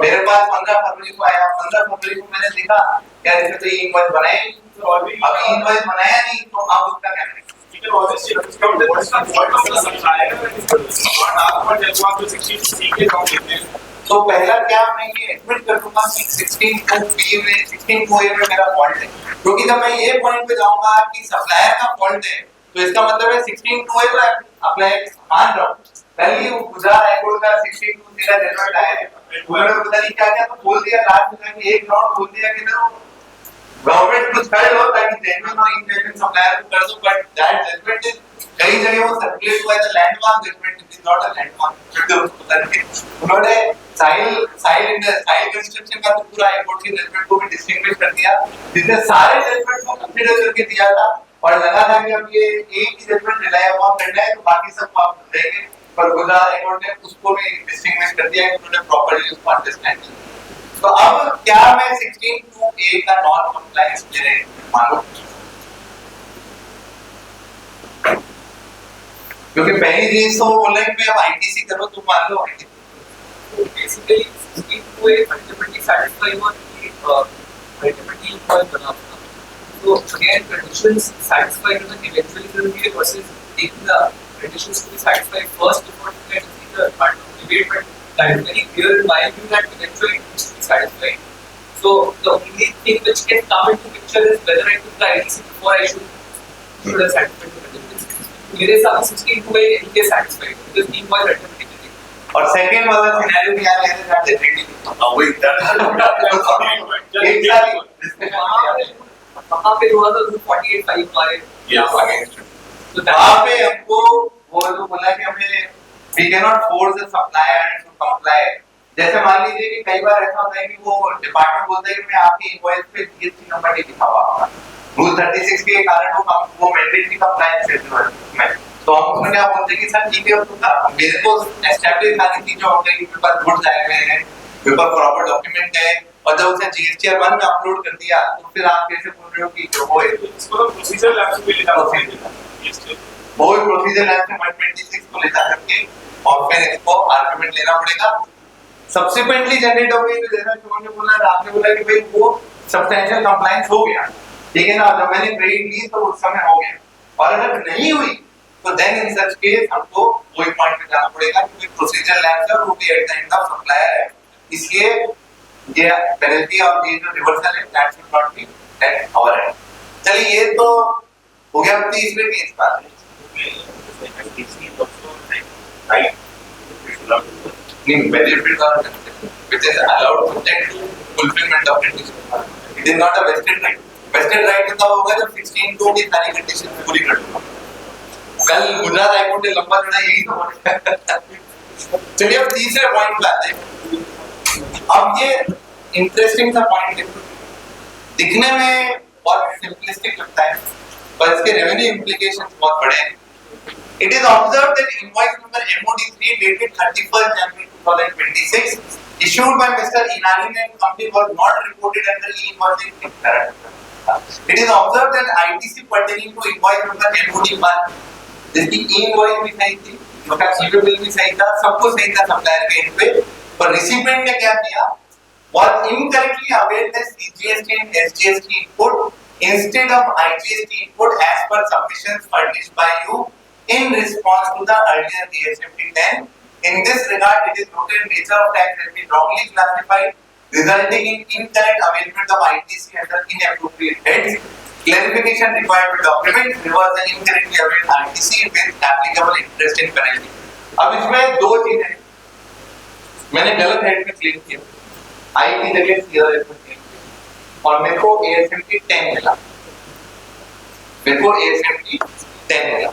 मेरे पास 15 फरवरी को आया, 15 फरवरी को मैंने देखा क्या इसमें तो ये इनवॉइस बनाया नहीं, अभी इनवॉइस बनाया नहीं, तो अब उसका क्या करें? we can always say discount that what's the fault of the supplier and it's not our fault that वहाँ पे 16C के काम देते हैं. तो पहला क्या मैं ये एडमिट कर दूंगा कि 16(2)(b) में 16(2)(a) में मेरा फॉल्ट है, क्योंकि जब मैं ये पॉइंट पे जाऊंगा कि सप्लायर का फॉल्ट है तो इसका मतलब है 16(2)(a पे अप्लाई मान रहा हूँ. पहले वो गुजरात हाईकोर्ट का 16(2)(c) का जजमेंट आया है, उन्होंने पता नहीं क्या क्या तो बोल दिया लास्ट में कि एक राउंड बोल दिया कि ना गवर्नमेंट कुछ कर लो ताकि जेन्युइन और इनजेन्युइन सप्लायर को कर दो, बट दैट जजमेंट इज कई जगह वो सर्कुलेट हुआ है landmark judgment, it is not a landmark. उन्होंने साइल कंस्ट्रक्शन का तो पूरा हाईकोर्ट के जजमेंट को भी डिस्टिंग्विश कर दिया, जिसने सारे जजमेंट को कंसीडर करके दिया था और लगा था कि अब ये एक ही जजमेंट रिलाय हुआ करना है तो बाकी सब आप देंगे, पर गुजरात हाईकोर्ट ने उसको भी डिस्टिंग्विश कर दिया कि उन्होंने प्रॉपर्ली उसको अंडरस्टैंड किया. तो अब क्या मैं 16(2)(a) का नॉन कंप्लायंस मेरे मानो, क्योंकि पहली चीज तो बोला कि मैं अब आईटीसी करो तुम मान लो. Basically 16(2)(a) ultimately satisfy your ultimately point बना. So again conditions satisfied then eventually there will be a process taking the conditions to be satisfied first before you can see the part of debate, but that is very clear in my view that eventually it needs to be satisfied. So the only thing which can come into picture is whether I took the ITC before I should have satisfied the conditions. मेरे हिसाब से 16(2)(a) इनके satisfied because team was ultimately winning. और second वाला scenario क्या है that definitely वही वहाँ पे थोड़ा सा 48-5 हमारे अगेंस्ट. तो वहाँ पे हमको वो जो बोला कि हमें we cannot force the supplier to comply. जैसे मान लीजिए कि कई बार ऐसा होता है कि वो डिपार्टमेंट बोलता है कि मैं आपकी इनवॉइस पे जीएसटी नंबर नहीं लिखा हुआ, रूल 36 के कारण वो मैंडेटरी कंप्लायंस है, तो हम उसमें क्या बोलते हैं कि सर ठीक है तो मेरे को एस्टैब्लिश सारी चीजें हो गई, मेरे पास गुड्स आए हुए हैं, मेरे पास प्रॉपर डॉक्यूमेंट है, और जब उसे जीएसटीआर 1 में अपलोड कर दिया तो फिर आप कैसे बोल रहे हो कि वो है इसको तो प्रोसीजर लैब से मिलेगा वो प्रोसीजर लैब से 126 को ले जा करके और फिर इसको आर्गुमेंट लेना पड़ेगा. सब्सिक्वेंटली जनरेट हो गई तो जैसा उन्होंने बोला, आपने बोला कि भाई वो सब्सटेंशियल कंप्लायंस हो गया, ठीक है ना, जब मैंने क्रेडिट ली तो उस समय हो गया, और अगर नहीं हुई तो देन इन सच केस हमको वही पॉइंट पे जाना पड़ेगा क्योंकि प्रोसीजर लैब से वो भी at the end of supplier है, इसलिए ये पेनल्टी और ये जो रिवर्सल है that should not be at our end. चलिए ये तो हो गया तीसरे केस का. Right. Benefits are which is allowed subject to fulfillment of conditions. It is not a vested right. Vested right तब होगा जब 16(2) की सारी कंडीशन पूरी कर लूँगा. कल गुजरात हाईकोर्ट ने लंबा चढ़ा यही तो बोला. चलिए अब तीसरे पॉइंट पे आते हैं. अब ये इंटरेस्टिंग सा पॉइंट है, दिखने में बहुत सिंपलिस्टिक लगता है पर इसके रेवेन्यू इंप्लीकेशंस बहुत बड़े हैं. It is observed that invoice number MOD3 dated 31st January 2026 issued by Mr. Inani and company was not reported under e-invoicing current. It is observed that ITC pertaining to invoice number MOD1 जिसकी e-invoice भी सही थी, उसका receivable भी सही था, सब कुछ सही था सप्लायर के एंड पे, पर रिसिपिएंट ने क्या किया, was incorrectly availed the CGST and SGST input instead of IGST input as per submissions furnished by you in response to the earlier ASMT 10. In this regard, it is noted nature of tax has been wrongly classified, resulting in incorrect availment of ITC under inappropriate heads. Clarification required to document reverse the incorrectly availed ITC with applicable interest and penalty. अब इसमें दो चीजें हैं, मैंने गलत head में claim किया, आई की जगह सीधा हेड में क्लेम किया और मेरे को ASMT 10 मिला, मेरे को ASMT 10 मिला.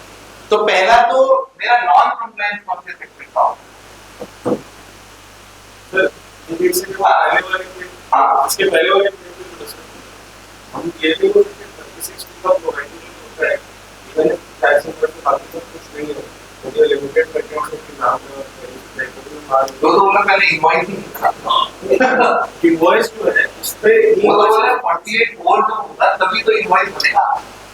तो पहला तो मेरा नॉन कंप्लायंस कौन से सेक्टर का होगा सर, इसके पहले वाले हम ये भी हो सकते हैं 36 का प्रोवाइडिंग होता है, इवन टैक्स पर बाकी सब कुछ नहीं है, मुझे लिमिटेड करके उसके नाम तो उन्होंने पहले इनवॉइस ही लिखा, इनवॉइस जो है उस पे वो तो बोला 48 वोल्ट होगा तभी तो इनवॉइस बनेगा,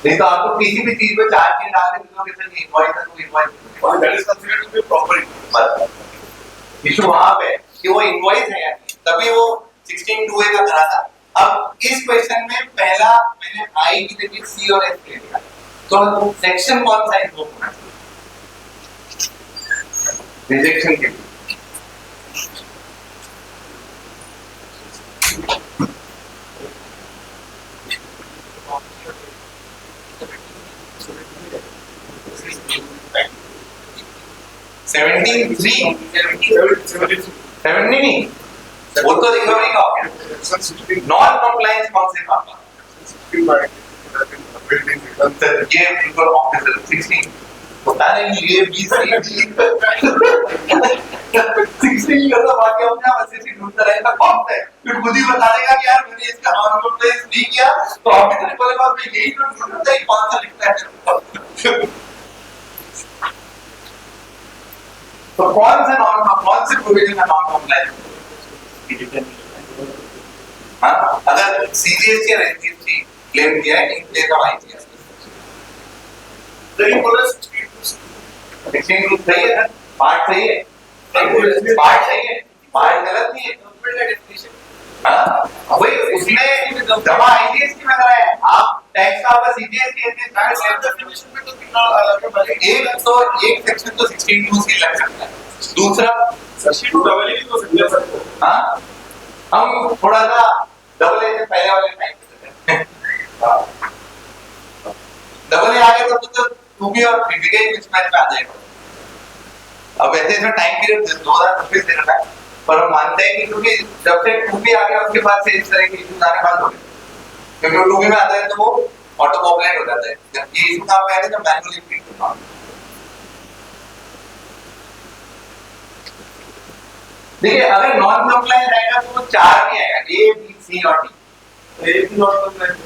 नहीं तो आपको किसी भी चीज पे चार्ज नहीं डालते तो सर ये इनवॉइस है तो इनवॉइस और that is considered to be proper issue वहां पे कि वो इनवॉइस है तभी वो 16(2)(a) का करा था. अब इस क्वेश्चन में पहला मैंने आई की जगह सी और एस ले लिया, तो सेक्शन कौन सा इन्वोक होना चाहिए रिजेक्शन के लिए? नहीं, वो तो रिकवरी का हो गया। नॉन कंप्लायंस कौन से काम का? ये बिल्कुल ऑफिसर 16 पता नहीं ये 20 16 का तो बाकी अपने आप से ढूंढता रहेगा कौन सा है, फिर खुद ही बता देगा कि यार मैंने इसका नॉन कंप्लायंस नहीं किया, तो ऑफिसर बोलेगा मैं यही तो ढूंढता है कौन सा लिखता है। तो कौन से प्रोविजन का नॉन कंप्लायंस? हाँ, अगर सीजीएसटी या एनजीएसटी क्लेम किया है इन प्लेस ऑफ आईजीएस, तो ये बोला 16 रूल सही है, पार्ट सही है, पार्ट सही है, पार्ट गलत नहीं है। हाँ, वही उसमें जमा आईजीएसटी में करा है, आप टैक्स का आपका सीजीएसटी डेफिनेशन में तो कितना अलग है, भले एक सेक्शन तो 16(2)(c) लग सकता है, दूसरा 16(2)(a) तो समझ सकते हो। हाँ, हम थोड़ा सा डबल ए से पहले वाले टाइम डबल ए आ गया तो 2B और 3B के मिसमैच में आ जाएगा। अब वैसे इसमें टाइम पीरियड 2026 दे रखा है, पर हम मानते हैं कि क्योंकि जब से 2B आ गया उसके बाद से इस तरह के इश्यूज आने बंद हो गए, क्योंकि 2B में आता है तो वो ऑटो पॉपुलेट हो जाता है, जब ये इशू काम में आएगा तो मैनुअली प्रिंट होगा। देखिए अगर नॉन कंप्लायंट आएगा तो वो 4 भी आएगा, A B C और D। A भी नॉन कंप्लायंट,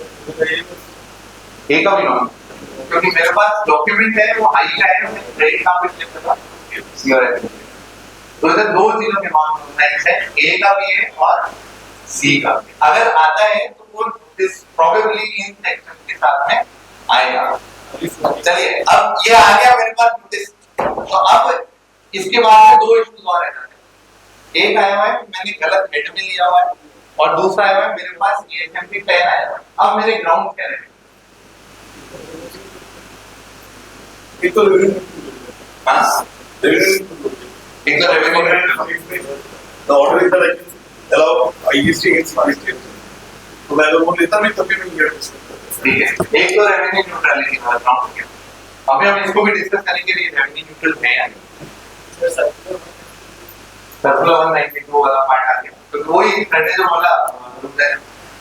A का भी नॉन, क्योंकि मेरे पास डॉक्यूमेंट है वो I का है, मैं क्रेडिट कार्ड पे क्लिक करता C और F। तो इधर दो चीजों के नॉन कंप्लायंट है, A का भी है और C का भी। अगर आता है तो वो दिस प्रोबेबली इन सेक्शन के साथ में आएगा। चलिए अब ये आ गया मेरे पास नोटिस, तो अब इसके बाद में दो इश्यूज और हैं। एक आया हुआ है मैंने गलत हेड में लिया हुआ है, और दूसरा आया हुआ है मेरे पास ASMP 10 आया हुआ है। अब मेरे ग्राउंड क्या रहेंगे? एक तो रेवेन्यू, हाँ एक तो revenue, The order is that I can allow IGST against non-state. तो मैं लोगों को लेता नहीं तभी नहीं कर सकता। ठीक है, एक तो रेवेन्यू न्यूट्रलिटी का ग्राउंड क्या, अभी हम इसको भी डिस्कस करेंगे कि रेवेन्यू न्यूट्रल है या नहीं। सर्कुलर 192 वाला पार्ट आ गया, तो वही फ्रंट जो बोला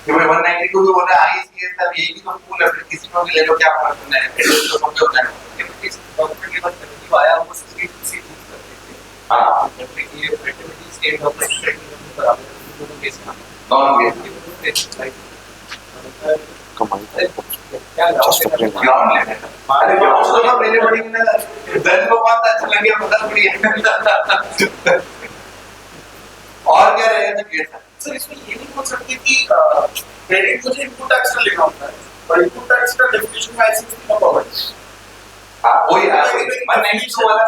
कि भाई 192 भी बोला आईसीएस तब यही तो फुल है, किसी को भी ले लो क्या फर्क पड़ता है, तो समझ होता है कि इस डॉक्यूमेंट के बाद रेवेन्यू आया वो स्टेट से यूज करते थे। हां, जबकि ये रेवेन्यू स्टेट गवर्नमेंट पर आप दोनों केस में दोनों केस कमाई क्या ग्राउंड लेने हमारे ग्राउंड तो पहले बड़ी ना दर्द को बात अच्छा लगे बदल पड़ी है। और क्या रहेगा तो सर इसमें ये नहीं बोल सकते कि क्रेडिट मुझे इनपुट टैक्स का लेना होता है, और इनपुट टैक्स का डेफिनेशन में आईसीएसटी का पावर है। हां वही है 192 वाला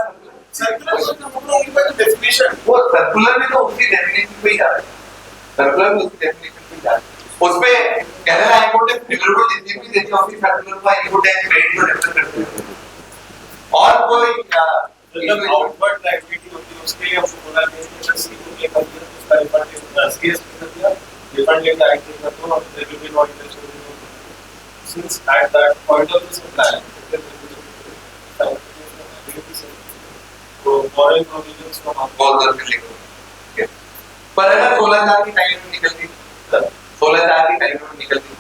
सर्कुलर में तो हम लोग का डेफिनेशन वो सर्कुलर में तो उसी डेफिनेशन पे ही जा रहा है, सर्कुलर में उसी डेफिनेशन पे जा रहा है। उसपे केरला हाई कोर्ट ने फेवरेबल जितनी भी देती होगी सर्कुलर का इनपुट टैक्स क्रेडिट को रेफर करते हैं। और कोई मतलब आउटवर्ड एक्टिविटी होती है उसके लिए हमको बोला गया है कि सी को लेकर के उसका रिफंड लेना सीएसटी कर दिया, रिफंड लेकर आईटी कर दो और revenue auditor since at that point of the supply तो फॉरेन प्रोविजंस को हम बहुत जल्दी लिखो। पर अगर 16,000 की टाइम में निकल गई, 16,000 की टाइम में निकल गई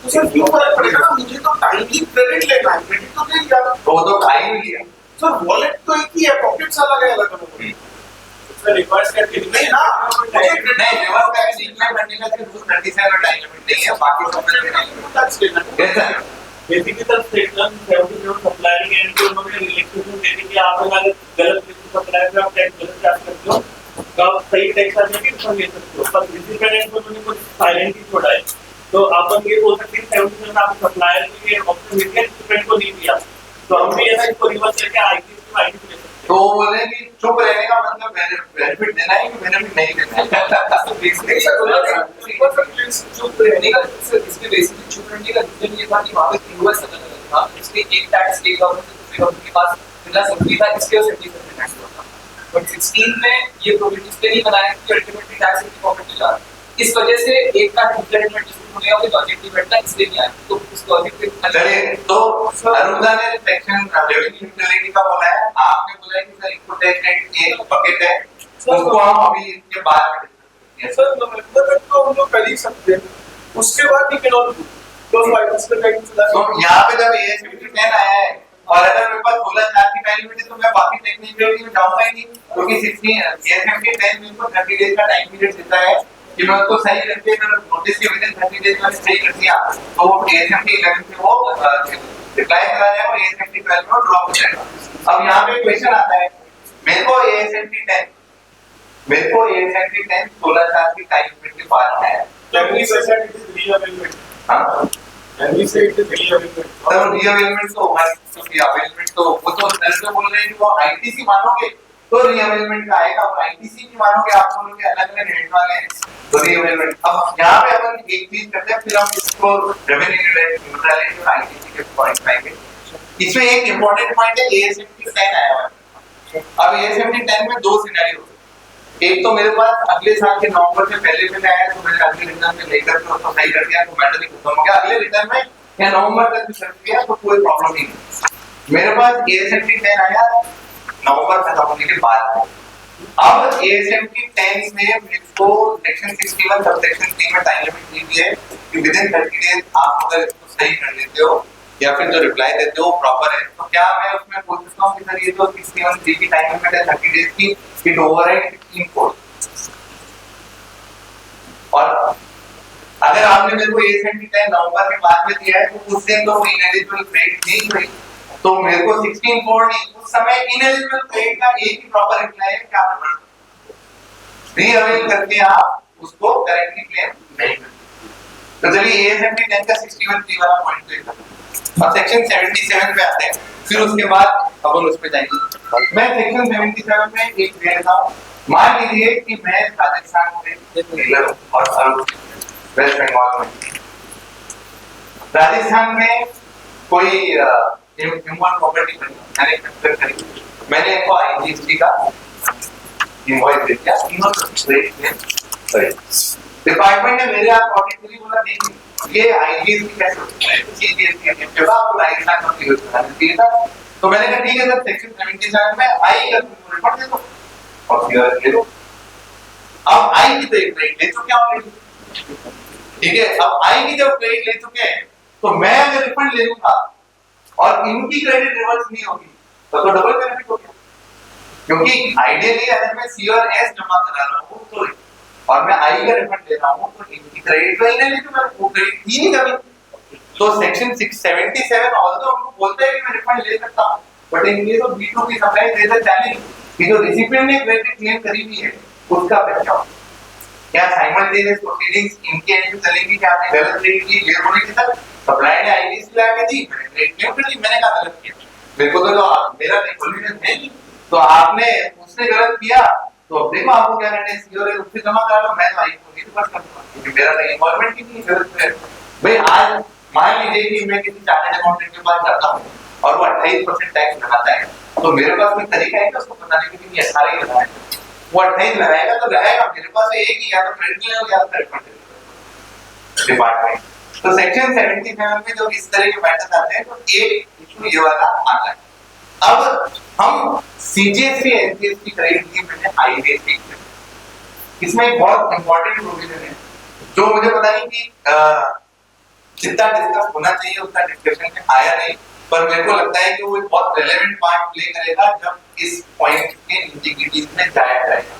तो सर क्यों फर्क पड़ेगा ना, मुझे तो टाइमली क्रेडिट लेना है, क्रेडिट तो नहीं लिया तो टाइम लिया सर, वॉलेट तो एक ही है, पॉकेट्स अलग है, अलग अलग सर रिवर्स करके नहीं ना, नहीं रिवर्स करके डिक्लेयर करने का सिर्फ 37 का टाइम लिमिट नहीं है, बाकी सब में टैक्स लेना है। Yes sir basically sir section 77 सप्लायरिंग एंड को उन्होंने रिलेक्सेशन देने के आप अगर गलत सप्लायर पे आप टैक्स गलत चार्ज करते हो तो आप सही टैक्स आ जाके रिफंड ले सकते हो, पर डिसिपेंडेंट को उन्होंने कुछ साइलेंट ही छोड़ा है, तो आप ये बोल सकते हैं 77 आप सप्लायर के लिए ऑप्शन मिल गया, डिसिपेंडेंट को नहीं दिया, तो हम भी ऐसा इसको रिवर्स करके आईटी ले सकते हैं। तो बोले कि जो चुप रहने का मतलब बेनिफिट देना है कि बेनिफिट नहीं देना है। चुप रहने का इसमें बेसिकली चुप रहने का रीजन ये था कि वहाँ पे यूएस अलग अलग था, इसलिए एक टैक्स स्टेट गवर्नमेंट से गवर्नमेंट के पास मिलना जरूरी था, इसलिए 70% टैक्स हुआ था। बट 16 में ये प्रोविजन इसलिए नहीं बनाया कि अल्टीमेटली टैक्स इनकी पॉकेट में जा रहा है, इस वजह से एक का इम्प्लीमेंट होने का लॉजिक नहीं बैठता, इसलिए नहीं आया। तो उस लॉजिक पे चलिए, तो अरुणा ने सेक्शन रेवेन्यू न्यूट्रलिटी का बोला है, आपने बोला है कि सर इनपुट टैक्स क्रेडिट एक बकेट है, उसको हम अभी इसके बाद में डिस्कस सर नवंबर तक तो हम लोग कर ही सकते हैं, उसके बाद ही कैन ऑन तो फाइनेंस का टाइम चला। तो यहाँ पे जब AS5010 आया है और अगर मेरे पास 16 की टाइम लिमिट है तो मैं बाकी टेक्निकलिटी में जाऊंगा ही नहीं, क्योंकि 16 AS5010 मेरे को 30 डेज का टाइम पीरियड देता है कि मैं उसको सही करके अगर नोटिस के विदिन 30 डेज में सही कर दिया तो वो AS5011 से वो रिप्लाई करा जाएगा और AS5012 में ड्रॉप हो जाएगा। अब यहाँ पे क्वेश्चन आता है, मेरे को AS5010 16 की टाइम पीरियड के बाद है, जनवरी से सर इट इज रीअवेलमेंट। हां, जनवरी से इट इज रीअवेलमेंट। तो रीअवेलमेंट तो होगा, क्योंकि अवेलमेंट तो वो तो नल में बोल रहे हैं कि वो आईटीसी मानोगे तो रीअवेलमेंट का आएगा, और आईटीसी की मानोगे आप बोलोगे अलग अलग रेट वाले हैं तो रीअवेलमेंट। अब यहाँ पे अपन एक चीज करते हैं, फिर हम इसको रेवेन्यू न्यूट्रलिटी और आईटीसी के पॉइंट पाएंगे। इसमें एक इंपॉर्टेंट पॉइंट है, AS5010 आया हुआ है। अब AS5010 में दो सिनेरियो, एक तो मेरे पास अगले साल के नवंबर से पहले दिन आया तो मैंने अगले रिटर्न में लेकर के उसको सही कर दिया तो मैटर ही खत्म हो गया, अगले रिटर्न में या नवंबर तक भी कर दिया तो कोई प्रॉब्लम नहीं। मेरे पास AS5010 आया नवंबर खत्म होने के बाद। अब AS5010 में मेरे को सेक्शन 61 सबसेक्शन 3 में टाइम लिमिट दी गई है कि विदिन 30 डेज आप अगर इसको सही कर लेते हो या फिर जो रिप्लाई देते हो प्रॉपर है, तो क्या मैं उसमें बोल सकता हूँ कि सर ये तो 61 की टाइम लिमिट है 30 डेज की, इट ओवरराइड 16 कोड। और अगर आपने मेरे को AS5010 नवंबर के बाद में दिया है तो उस दिन तो वो इनएलिजिबल क्रेडिट नहीं हुई, तो मेरे को 16 कोड नहीं, उस समय इनएलिजिबल क्रेडिट का एक ही प्रॉपर रिप्लाई है क्या रीअवेल करके आप उसको करेक्टली क्लेम नहीं करते। तो चलिए AS5010 का 61 वाला पॉइंट देखते हैं। अब सेक्शन 77 पे आते हैं, फिर उसके बाद अपन उस पे जाएंगे। मैं सेक्शन 77 में एक दे देता हूं, मान लीजिए कि मैं राजस्थान में और वेस्ट बंगाल में, राजस्थान में कोई ह्यूमन प्रॉपर्टी मैंने कंस्ट्रक्ट करी, मैंने इनको आईजीएसटी का इनवॉइस दे दिया, डिपार्टमेंट ने मेरे आप ऑडिट के लिए बोला नहीं ये आईजीएसटी कैसे होता है, सीजीएसटी है, जब आपको राजस्थान का यूज करना चाहिए था, तो मैंने कहा ठीक है सर सेक्शन 77 में आई का रिपोर्ट दे दो और फिर ले लो। अब आई की तो एक क्रेडिट ले चुके हैं, ठीक है, अब आई की जब क्रेडिट ले चुके हैं तो मैं अगर रिफंड ले लूंगा और इनकी क्रेडिट रिवर्स नहीं होगी तो डबल बेनिफिट हो गया, क्योंकि आइडियली अगर मैं सी और एस जमा करा रहा हूं तो और मैं आई का रिफंड ले रहा हूं तो इनकी क्रेडिट तो इन्हें लेकिन मैं वो क्रेडिट ही नहीं कभी। तो सेक्शन 677 ऑल्दो हमको बोलता है कि मैं रिफंड ले सकता हूं, but in case of B2 की सप्लाई देयर इज चैलेंज कि जो रिसिपिएंट ने क्रेडिट क्लेम करी हुई है उसका बचाव क्या साइमल्टेनियस प्रोसीडिंग्स इनके एंड में चलेंगी, क्या आपने गलत क्रेडिट की ये बोले कि सर सप्लाई ने आईडीसी ला के दी मैंने क्रेडिट क्लेम कर दी, मैंने कहा गलत किया, मेरे को तो मेरा रिकॉग्निशन है नहीं, तो आपने उसने गलत किया तो अब देखो आपको क्या करना है, सीओ उससे जमा करा लो, मैं तो आई को नहीं तो बस कर दूंगा क्योंकि मेरा तो इन्वॉल्वमेंट ही नहीं गलत है भाई। आज मान लीजिए कि मैं किसी चार्टर्ड अकाउंटेंट के पास जाता हूं और वो 28% टैक्स लगाता है, तो मेरे पास कोई तरीका है उसको बताने के लिए 18 ही लगाए, वो 28 लगाएगा तो लगाएगा, मेरे पास एक ही या तो क्रेडिट ले लो या तो रिफंड डिपार्टमेंट। तो सेक्शन 77 में जो इस तरह के मैटर्स आते हैं तो एक इशू ये वाला आता है। अब हम सीजीएसटी एनसीएसटी क्रेडिट की मैंने आईजीएसटी, इसमें एक बहुत इंपॉर्टेंट प्रोविजन है जो मुझे पता नहीं कि जितना डिस्कस होना चाहिए उतना डिस्कशन में आया नहीं, पर मेरे को लगता है कि वो एक बहुत रेलेवेंट पार्ट प्ले करेगा जब इस पॉइंट के इंटीग्रिटीज में जाया जाएगा।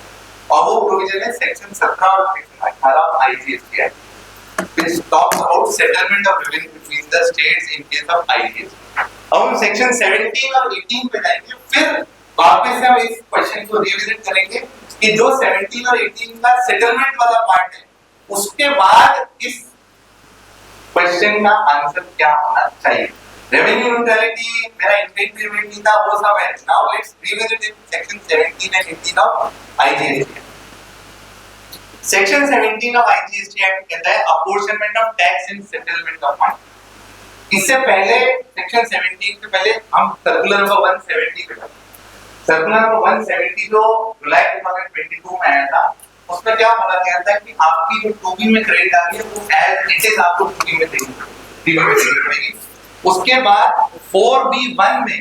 और वो प्रोविजन है सेक्शन 17 और section 18 IGST act which talks about settlement of revenue between the states in case of IGST। अब हम सेक्शन 17 और 18 पे जाएंगे, फिर वापस से हम इस क्वेश्चन को रिविजिट करेंगे कि जो 17 और 18 का सेटलमेंट वाला पार्ट है उसके बाद इस क्वेश्चन का आंसर क्या होना चाहिए। रेवेन्यू न्यूट्रलिटी, मेरा इन्वेंटरी रेवेन्यू था, वो सब है। Now let's revisit section 17 and 18 of IGST. Section 17 of IGST act कहता है apportionment of tax in settlement of fund. इससे पहले सेक्शन 17 से पहले हम सर्कुलर नंबर 170 पे थे। सर्कुलर नंबर 170 जो जुलाई 2022 में आया था, उसमें क्या बोला गया था कि आपकी जो 2B में क्रेडिट आ रही है वो एज इट इज आपको 3B में देनी पड़ेगी। उसके बाद 4B1 में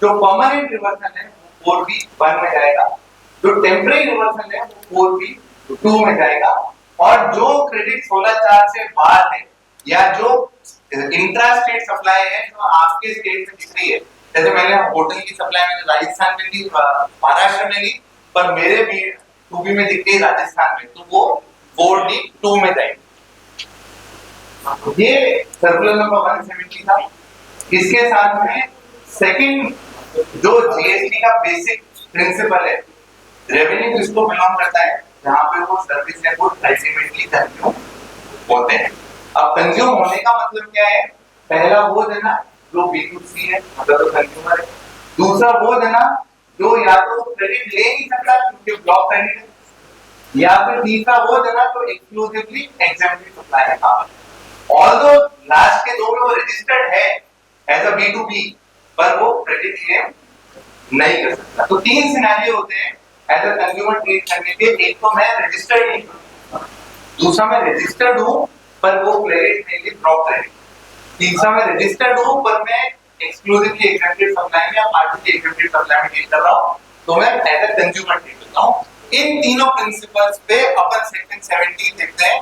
जो परमानेंट रिवर्सल है वो 4B1 में जाएगा, जो टेम्परेरी रिवर्सल है वो 4B2 में जाएगा, और जो क्रेडिट 16/4 से बाहर है या जो इंट्रा स्टेट सप्लाई है जो आपके स्टेट में दिख रही है, जैसे मैंने होटल की सप्लाई में राजस्थान में ली, महाराष्ट्र में ली, पर मेरे भी 2B में दिख रही राजस्थान में, तो वो 4D2 में जाएगी। ये सर्कुलर नंबर 170 था। इसके साथ में सेकंड जो जीएसटी का बेसिक प्रिंसिपल है, रेवेन्यू किसको बिलोंग करता है, जहां पे वो सर्विस है वो अल्टीमेटली कंज्यूम होते हैं। अब कंज्यूम होने का मतलब क्या है, पहला वो देना जो B2C है, मतलब तो कंज्यूमर है। दूसरा वो देना जो या तो क्रेडिट ले नहीं सकता क्योंकि ब्लॉक क्रेडिट है, या फिर तीसरा वो देना तो एक्सक्लूसिवली एग्जेम्प्टरी सप्लाई है। ऑल्दो लास्ट के दो में वो रजिस्टर्ड है एज अ B2B, पर वो क्रेडिट क्लेम नहीं कर सकता। तो तीन सिनेरियो होते हैं एज अ कंज्यूमर ट्रीट करने के। एक तो मैं रजिस्टर्ड नहीं हूं, दूसरा मैं रजिस्टर्ड हूं पर वो क्रेडिट मेरे ब्लॉक क्रेडिट, तीसरा मैं रजिस्टर्ड हूं पर मैं एक्सक्लूसिवली एग्जेम्प्टेड सप्लाई में या पार्टी एग्जेम्प्टेड सप्लाई में डील कर रहा हूं, तो मैं एज अ कंज्यूमर ट्रीट करता हूं। इन तीनों प्रिंसिपल्स पे अपन सेक्शन 17 देखते हैं।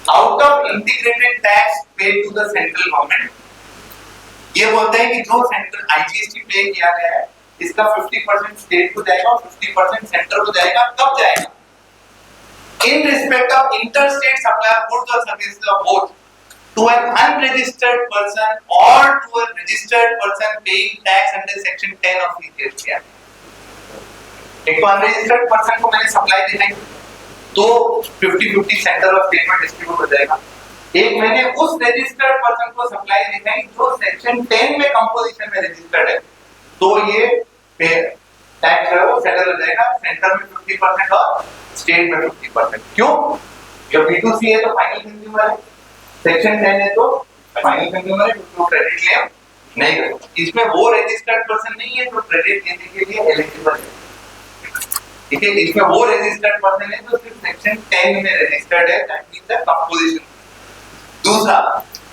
Out of integrated tax paid to the central government, ये बोलते हैं कि जो सेंट्रल आईजीएसटी पे किया गया है इसका 50% स्टेट को जाएगा और 50% सेंटर को जाएगा। कब जाएगा? In respect of interstate supply of goods और services of both to an unregistered person or to a registered person paying tax under section 10 of CGST Act. एक तो अनरजिस्टर्ड पर्सन को मैंने सप्लाई दी नहीं तो 50-50 सेंटर और स्टेट में distribute हो जाएगा। एक मैंने उस रजिस्टर्ड पर्सन को सप्लाई दी नहीं जो सेक्शन 10 में कंपोजिशन में रजिस्टर्ड है, तो ये टैक्स है वो सेटल हो जाएगा, सेंटर में 50% और स्टेट में 50%। क्यों? जब B2C है तो फाइनल कंज्यूमर है, सेक्शन 10 है तो फाइनल कंज्यूमर है, तो क्रेडिट क्लेम नहीं करेगा। इसमें वो रजिस्टर्ड पर्सन नहीं है जो क्रेडिट लेने के लिए एलिजिबल है, ठीक है। इसमें वो रजिस्टर्ड पर्सन है जो सिर्फ सेक्शन 10 में रजिस्टर्ड है, दैट मींस द कंपोजिशन। दूसरा,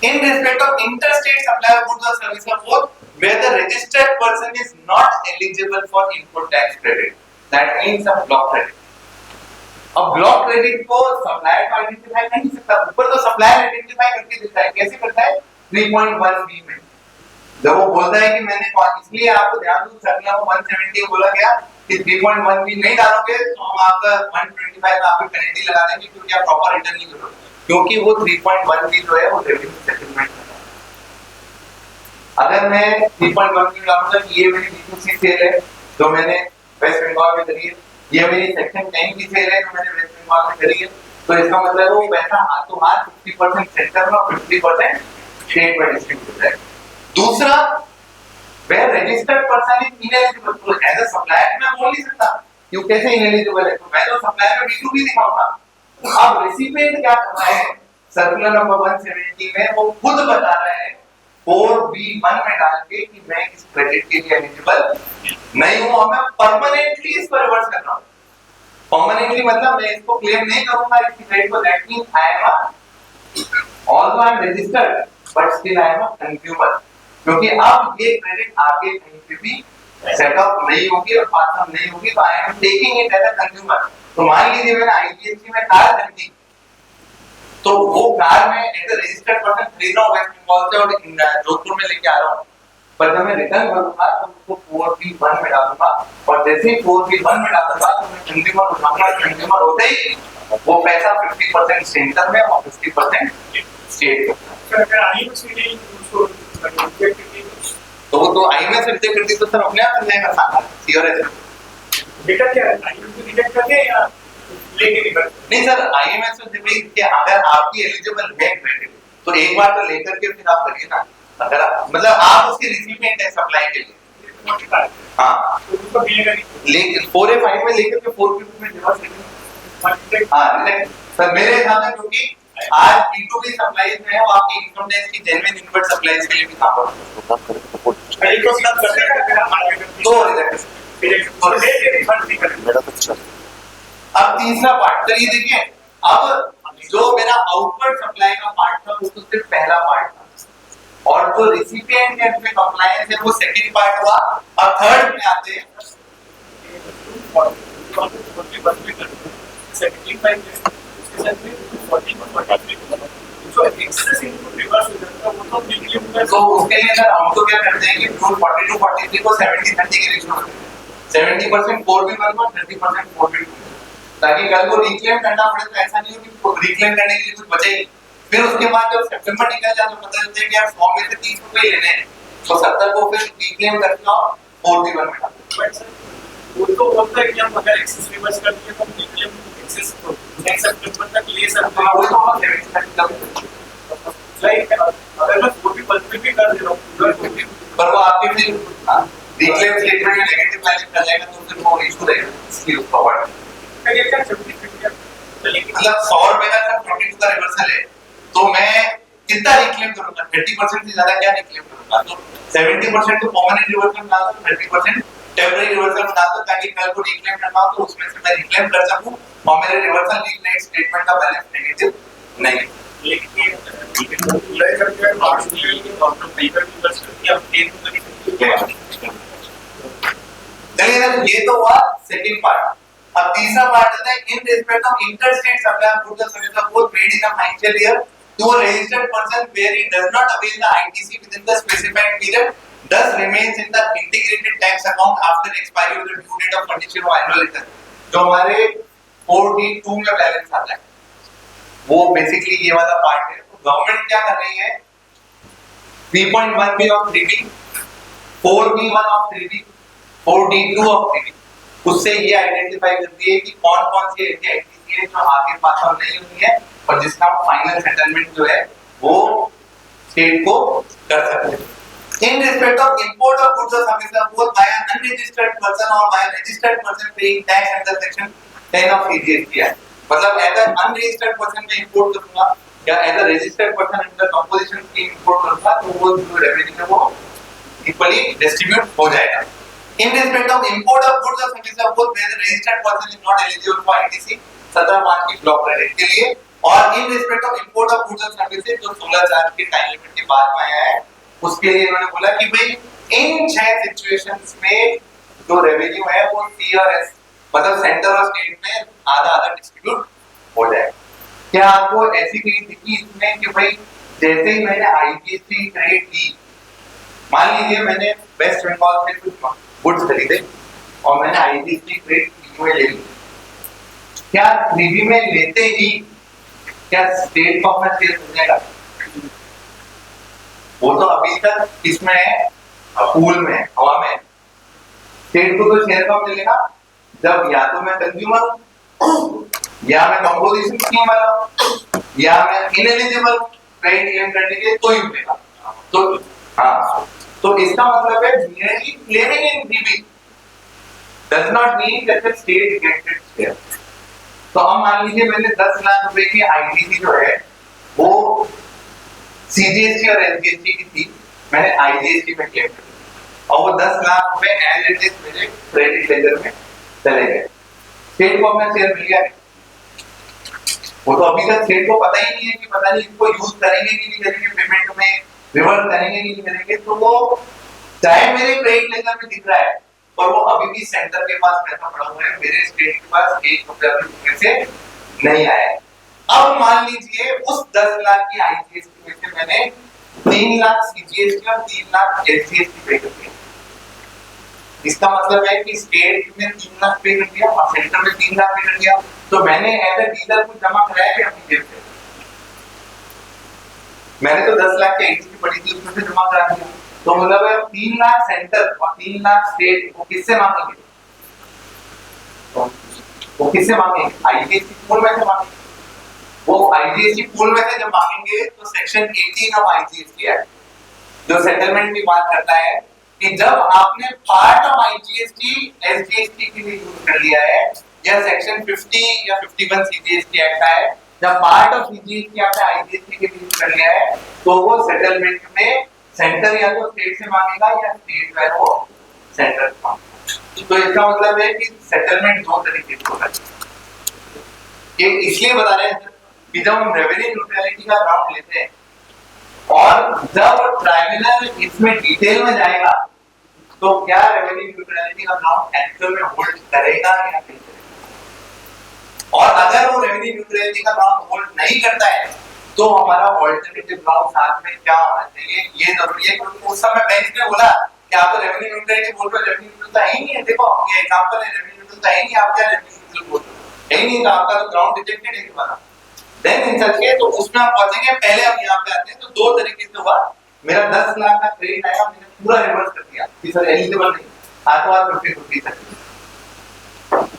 in respect of interstate supply of goods और services of both where the registered person is not eligible for input tax credit, that means a block credit. अब block credit को supplier को identify नहीं सकता, ऊपर तो supplier identify करके देता है। कैसे करता है? 3.1b में जब वो बोलता है कि मैंने, इसलिए आपको ध्यान दूं सर्कुलर 170 बोला गया कि 3.1b नहीं डालोगे तो हम आपका 125 में आपको पेनल्टी लगा देंगे क्योंकि आप प्रॉपर रिटर्न नहीं करोगे, क्योंकि वो 3.1b जो है वो रेवेन्यू सेटलमेंट है। अगर मैं 3.1b डालूंगा कि ये मेरी B2C सेल है जो मैंने वेस्ट बंगाल में करी है, ये मेरी सेक्शन 10 की सेल है जो मैंने वेस्ट बंगाल में करी है, तो इसका मतलब वो पैसा हाथों हाथ 50% सेंटर में और 50% स्टेट में डिस्ट्रीब्यूट हो जाएगा। दूसरा, वह रजिस्टर्ड पर्सन इज इनएलिजिबल, तो एज अ सप्लायर मैं बोल नहीं सकता क्यों कैसे इनएलिजिबल है, तो मैं तो सप्लायर में B2B दिखाऊंगा। अब रेसिपिएंट क्या कर रहा है, सर्कुलर नंबर 170 में वो खुद बता रहा है 4B1 में डाल के कि मैं इस क्रेडिट के लिए एलिजिबल नहीं हूं और मैं परमानेंटली इसको रिवर्स कर रहा हूं। परमानेंटली मतलब मैं इसको क्लेम नहीं करूंगा इसकी क्रेडिट को, that means I am also I am registered but still I am a consumer, क्योंकि अब ये क्रेडिट आगे कहीं पे भी सेटअप नहीं होगी और पास नहीं होगी, तो I am taking it as a consumer. तो मान लीजिए मैंने आईजीएसटी में कार खरीदी, तो वो कार में एज अ रजिस्टर्ड पर्सन खरीद रहा हूं वेस्ट बंगाल से और जोधपुर में लेके आ रहा हूं, पर जब मैं रिटर्न करूंगा तो उसको 4B1 में डालूंगा और जैसे ही 4B1 में डालूंगा तो मैं कंज्यूमर हो जाऊंगा। कंज्यूमर होते ही वो पैसा 50% सेंटर में और 50% स्टेट में। तो वो तो आईएमएस रिजेक्ट करती तो सर अपने आप कर जाएगा सारा सीआरएस। डेटा क्या है, आईएमएस रिजेक्ट करके या लेके नहीं करते? नहीं सर, आईएमएस से कि अगर आपकी एलिजिबल है क्रेडिट तो एक बार तो लेकर के फिर आप करिए ना, अगर मतलब आप उसके रिसिपिएंट है सप्लाई के लिए। हाँ उसको मिलेगा नहीं। लेकिन 4A5 में लेकर के 4P2 में रिवर्स लेंगे। हाँ नहीं सर मेरे हिसाब से क्योंकि आज B2B सप्लाईज में है वो आपकी इनकम टैक्स की जेन्युइन इनवर्ट सप्लाईज के लिए भी काम करता है। तो मेरा तो अच्छा अब तीसरा पार्ट तो ये देखिए, अब जो मेरा आउटवर्ड सप्लाई का पार्ट था वो तो सिर्फ पहला पार्ट था और जो रिसिपिएंट एंड में कंप्लायंस है वो सेकंड पार्ट हुआ। अब थर्ड में आते हैं तो उसके लिए अगर हम तो क्या करते हैं कि 42 43 को 70 30 के रेशियो में 70% 4B1 और 30% 4B2 ताकि कल को रिक्लेम करना पड़े तो ऐसा नहीं हो कि रिक्लेम करने के लिए कुछ बचे ही। फिर उसके बाद जब सितंबर निकल जाए तो पता चलता है कि यार 100 में से 30 रुपए लेने हैं तो 70 को फिर रिक्लेम करके आओ 4B1 में डालो। वो तो बोलता है कि हम अगर एक्सेस रिवर्स कर दिए तो निकले एक्सेस को नेक्स्ट सितंबर तक ले सकते हैं। वही तो हम 70 लाइक अगर मैं 40% भी कर दे रहा हूं पर वो आपके फिर रिक्लेम स्टेटमेंट में नेगेटिव बैलेंस कर जाएगा तो फिर वो इशू रहेगा इसलिए उसका वर्ड मतलब 100 रुपए का जब 42 का रिवर्सल है तो मैं कितना रिक्लेम करूंगा 30% से ज्यादा क्या रिक्लेम करूंगा तो 70% तो परमानेंट रिवर्सल डाल दो 30% टेम्परेरी रिवर्सल डाल दो ताकि कल को रिक्लेम करना हो तो उसमें से मैं रिक्लेम कर सकूं और मेरे रिवर्सल रिक्लेम स्टेटमेंट का बैलेंस नेगेटिव नहीं। चलिए सर ये तो हुआ सेकंड पार्ट। अब तीसरा पार्ट आता है इन respect of interstate supply of goods and services both made in a financial year to a registered person where he does not avail the ITC within the specified period thus remains in the integrated tax account after expiry of the due date of condition of annual return। जो हमारे 4D2 में balance आता है वो basically ये वाला part है। तो गवर्नमेंट क्या कर रही है 3.1B of 3B 4B1 of 3B 4D2 of 3B उससे ये आइडेंटिफाई करती है कि कौन कौन सी ऐसी आईटीसी है जो आगे पास आउट नहीं हुई है और जिसका फाइनल सेटलमेंट जो है वो स्टेट को कर सकते हैं। In respect of import of goods और services both by an unregistered person और by registered person paying tax under section 10 of CGST act मतलब एज एन अनरजिस्टर्ड पर्सन में इंपोर्ट करूंगा या as a registered person under composition scheme import करूंगा तो वो जो रेवेन्यू है वो इक्वली डिस्ट्रीब्यूट हो जाएगा। In respect of import of goods or services of both where the registered person is not eligible for ITC 17 की ब्लॉक क्रेडिट के लिए और in respect of import of goods or services जो 16 के time limit के बाद में आया है उसके लिए इन्होंने बोला कि भाई इन 6 सिचुएशंस में जो रेवेन्यू है वो C और S मतलब सेंटर और स्टेट में आधा आधा डिस्ट्रीब्यूट हो जाए। क्या आपको ऐसी कहीं दिखी इसमें कि भाई जैसे ही मैंने IGST क्रेडिट की मान लीजिए मैंने वेस्ट बंगाल से कुछ गुड्स खरीदे और मैंने IGST क्रेडिट में ले ली क्या 3B में लेते ही क्या स्टेट को अपना शेयर मिलेगा? वो तो अभी तक इसमें है पूल में हवा में स्टेट को तो शेयर कब मिलेगा जब या तो मैं कंज्यूमर या मैं कंपोजिशन स्कीम वाला या मैं इनएलिजिबल क्रेडिट क्लेम करने के लिए तो ही मिलेगा। तो हाँ तो इसका मतलब है merely claiming in 3B does not mean that the state gets its share। तो अब मान लीजिए मैंने 10 लाख रुपए की ITC जो है वो CGST और SGST की थी मैंने IGST में क्लेम कर और वो 10 लाख रुपए एज इट इज मेरे क्रेडिट लेजर में चले गए स्टेट को अपना शेयर मिल गया। वो तो अभी तक स्टेट को पता ही नहीं है कि पता नहीं इसको यूज करेंगे कि नहीं करेंगे पेमेंट में रिवर्स करेंगे कि नहीं करेंगे तो वो चाहे मेरे क्रेडिट लेजर में दिख रहा है पर वो अभी भी सेंटर के पास पैसा पड़ा हुआ है मेरे स्टेट के पास 1 रुपया भी से नहीं आया है। अब मान लीजिए उस 10 लाख की IGST में से मैंने 3 लाख CGST और 3 लाख SGST पे कर दिया। इसका मतलब है कि स्टेट में 3 लाख पे कर दिया और सेंटर में 3 लाख पे कर दिया तो मैंने एज अ डीलर कुछ जमा कराया कि अपनी जेब से मैंने तो 10 लाख की ITC पड़ी थी उसमें से जमा करा दिया तो मतलब है 3 लाख सेंटर और 3 लाख स्टेट वो किससे मांगेंगे वो किससे मांगेंगे IGST पूल में से मांगेंगे वो IGST पूल में से जब मांगेंगे तो सेक्शन 18 ऑफ IGST एक्ट जो सेटलमेंट की बात करता है कि जब आपने पार्ट ऑफ आईजीएसटी एसजीएसटी के लिए यूज कर लिया है, या सेक्शन 50 या 51 सीजीएसटी एक्ट है, जब पार्ट ऑफ सीजीएसटी आपने आईजीएसटी के लिए यूज कर लिया है, तो वो सेटलमेंट में सेंटर या तो स्टेट से मांगेगा या स्टेट है वो सेंटर से मांगेगा। तो इसका मतलब है कि सेटलमेंट दो तरीके से होता है। ये इसलिए बता रहे हैं कि जब हम रेवेन्यू न्यूट्रलिटी का राउंड लेते हैं और जब ट्राइब्यूनल इसमें डिटेल में जाएगा, तो क्या रेवेन्यू न्यूट्रलिटी का राउंड एक्चुअल में होल्ड करेगा या नहीं करेगा। और अगर वो रेवेन्यू न्यूट्रलिटी का राउंड होल्ड नहीं करता है, तो हमारा ऑल्टरनेटिव राउंड साथ में क्या होना चाहिए, ये जरूरी है। क्योंकि उस समय बेंच ने बोला कि आप तो रेवेन्यू न्यूट्रलिटी बोल रहे हो, रेवेन्यू न्यूट्रल है ही नहीं है। देखो ये एग्जांपल है, रेवेन्यू न्यूट्रल है ही नहीं, आप क्या रेवेन्यू न्यूट्रल बोल रहे हो, है ही नहीं, तो आपका तो ग्राउंड रिजेक्टेड है तुम्हारा। देन इन सच के तो उसमें आप पहुंचेंगे। पहले हम यहाँ पे आते हैं, तो दो तरीके से हुआ। मेरा 10 लाख का क्रेडिट आया, मैंने पूरा रिवर्स कर दिया कि सर एलिजिबल नहीं, हाथों हाथ 50-50 तक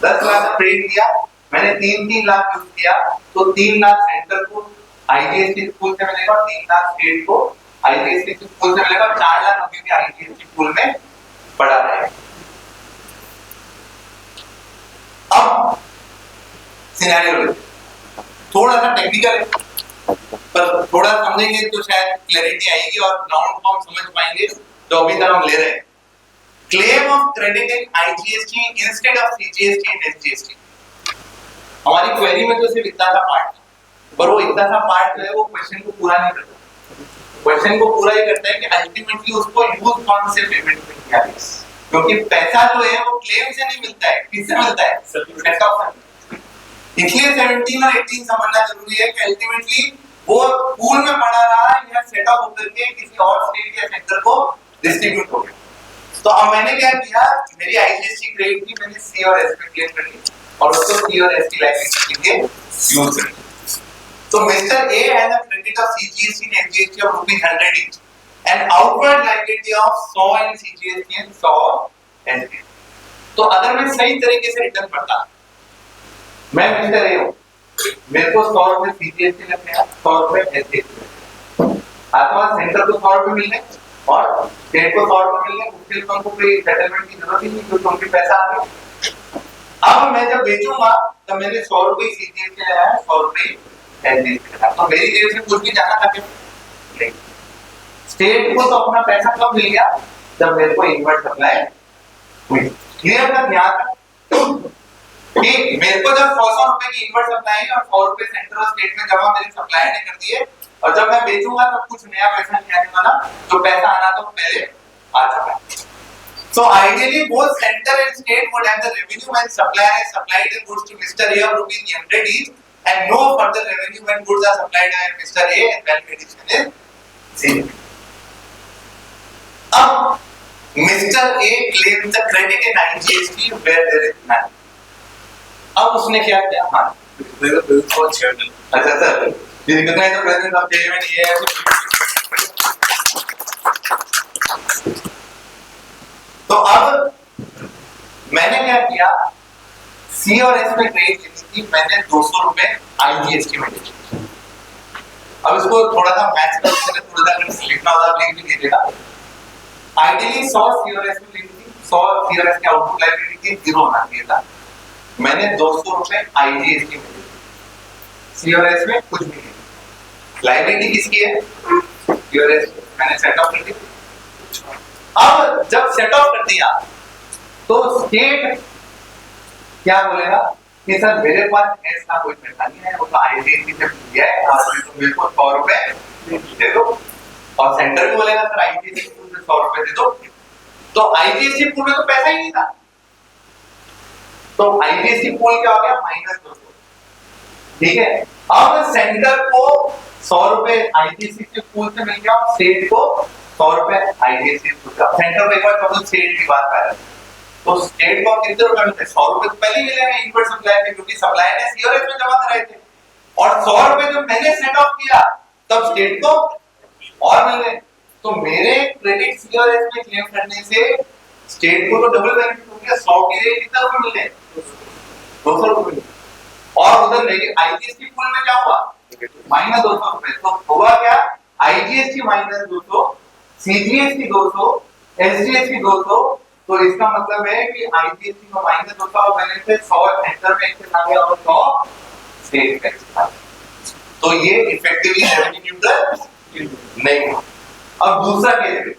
10 लाख का क्रेडिट दिया, मैंने 3-3 लाख यूज किया, तो 3 लाख सेंटर को आईजीएसटी स्कूल से मिलेगा और 3 लाख स्टेट को आईजीएसटी स्कूल से मिलेगा। 4 लाख अभी भी आईजीएसटी स्कूल में पड़ा रहेगा। अब सिनेरियो थोड़ा सा टेक्निकल है, पर थोड़ा समझेंगे तो शायद क्लैरिटी आएगी और ग्राउंड को हम समझ पाएंगे जो अभी तक हम ले रहे हैं। Claim of credit in IGST instead of CGST and SGST. हमारी क्वेरी में तो सिर्फ इतना सा पार्ट है, पर वो इतना सा पार्ट जो है वो क्वेश्चन को पूरा नहीं करता। क्वेश्चन को पूरा ही करता है कि अल्टीमेटली उसको यूज कौन से पेमेंट में किया है, क्योंकि पैसा जो है वो क्लेम से नहीं मिलता है, किससे मिलता है, सेट ऑफ। इसलिए 17 और 18 समझना जरूरी है कि अल्टीमेटली वो पूल में पड़ा रहा या सेट ऑफ होकर के किसी और स्टेट या सेक्टर को डिस्ट्रीब्यूट हो गया। तो अब मैंने क्या किया, मेरी आईजीएसटी क्रेडिट की मैंने सी और एस में क्लेम कर ली और उसको सी और एस की लाइबिलिटी के लिए यूज कर लिया। तो mister A has a credit of CGST and SGST of ₹100 each and outward liability of 100 in CGST and 100 SGST। तो अगर मैं सही तरीके से रिटर्न करता, मैं मिस्टर ए हूं, मेरे को 100 रुपए सीजीएसटी लगने हैं, 100 रुपए एसजीएसटी, अथवा सेंटर को 100 रुपए मिलने और स्टेट को 100 रुपए मिलने, उसके लिए उनको कोई सेटलमेंट की जरूरत ही नहीं क्योंकि उनके पैसा आ गया। अब मैं जब बेचूंगा तो मैंने 100 रुपए सीजीएसटी लगाया, 100 रुपए एसजीएसटी लगाया, तो मेरी जेब से कुछ भी जाना था नहीं। स्टेट को तो अपना पैसा कब मिल गया, जब मेरे को इनवर्ट सप्लाई हुई। क्लियर था ध्यान कि मेरे को जब 100 रुपए की इनवर्ट सप्लाई और 100 रुपए सेंट्रल स्टेट में जमा मेरे सप्लायर ने कर दिए, और जब मैं बेचूंगा तो कुछ नया पैसा नहीं आने वाला, जो पैसा आना तो पहले आ चुका है। So ideally both center and state would have the revenue when supplier has supplied the goods to Mr. A of ₹100 each and no further revenue when goods are supplied by Mr. A and value addition is 0. अब Mr. A claims the credit in IGST where there is none. अब उसने क्या किया, हाँ अच्छा sir ये कितना है तो प्रेजेंस ऑफ पेमेंट ये है। तो अब मैंने क्या किया, सी और एस में क्रेडिट लेनी थी, मैंने 200 रुपए आईजीएसटी में लिखे। अब इसको थोड़ा सा मैच करके थोड़ा सा लिखना होता है, लिख भी दीजिएगा। आइडियली 100 सी और एस में लेनी थी, 100 सी और एस की आउटपुट लायबिलिटी थी, 0 होना चाहिए था। मैंने 200 रुपए आईजीएसटी में लिखे, सी और एस में कुछ भी नहीं। लायबिलिटी किसकी है, सी और एस मैंने सेट ऑफ कर दी। अब जब सेट ऑफ कर दिया तो स्टेट क्या बोलेगा कि सर मेरे पास ऐसा कोई पैसा नहीं है, वो तो आईजीएसटी से दिया है और तो मेरे को 100 रुपए दे दो, और सेंटर भी बोलेगा सर आईजीएसटी पूल में 100 रुपए दे दो। तो आईजीएसटी पूल में तो पैसा ही नहीं था, तो आईजीएसटी पूल क्या हो गया, -200। ठीक है, अब सेंटर को 100 रुपए आईजीएसटी पूल से मिल गया, स्टेट को 100 रुपए आईजीएसटी पूल का। सेंटर पे एक बार तो स्टेट की बात कर रहे हैं, तो स्टेट को कितने रुपए मिलते हैं, 100 रुपए तो पहले ही मिले हैं इनपुट सप्लाई में, क्योंकि सप्लाई ने सीओएस में जमा कराए थे, और 100 रुपए जब मैंने सेट ऑफ किया तब स्टेट को और मिल गए। तो मेरे क्रेडिट सीओएस में क्लेम करने से स्टेट को तो डबल बेनिफिट हो गया, 100 के लिए कितना रुपए मिले, 200 रुपए। और उधर लेके आईजीएसटी पूल में क्या हुआ, -200 रुपए। तो हुआ क्या, आईजीएसटी -200, CGST 200, SGST 200, तो इसका मतलब है कि IGST को माइनस 200 और बैलेंस है 100 सेंटर में एक्सेस आ गया और 100 स्टेट में एक्सेस आ गया। तो ये इफेक्टिवली रेवेन्यू न्यूट्रल नहीं हुआ। अब दूसरा केस लेते हैं,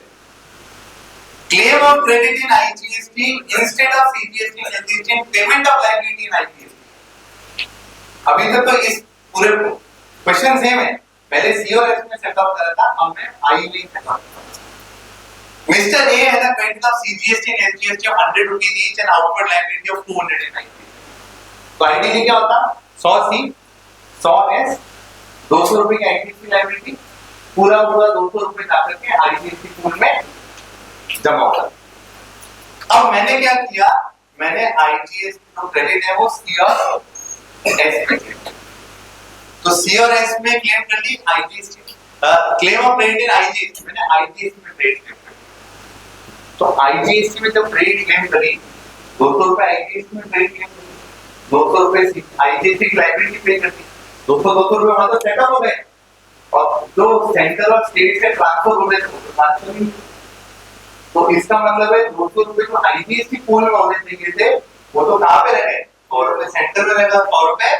claim of credit in IGST instead of CGST and SGST and payment of liability in IGST। अभी तक तो इस पूरे क्वेश्चन सेम है, पहले C और S में सेट ऑफ करा था, अब मैं I में सेट ऑफ करूंगा। Mr. A had a credit of CGST and SGST of 100 rupees each and outward liability of 290। तो आइडियली क्या होता, 100 C 100 S 200 रुपए की IGST लायबिलिटी, पूरा 200 रुपए जाकर के IGST पूल में जमा होता। अब मैंने क्या किया, मैंने IGST जो क्रेडिट है वो C और S में किया, तो C और S में क्लेम कर ली IGST, claim of credit in IGST, मैंने IGST में क्रेडिट क्लेम कर, तो IGST में जब क्रेडिट क्लेम करी 200 रुपए IGST में क्रेडिट क्लेम करी, 200 रुपए IGST की लायबिलिटी पे कर दी, 200 रुपए वहां तो सेटअप हो गए, और जो सेंटर और स्टेट से ट्रांसफर हो गए तो ट्रांसफर नहीं। तो इसका मतलब है 200 रुपए जो IGST पूल में होने चाहिए थे वो तो कहां पे रह गए, 100 रुपए सेंटर में रहेगा, 100 रुपए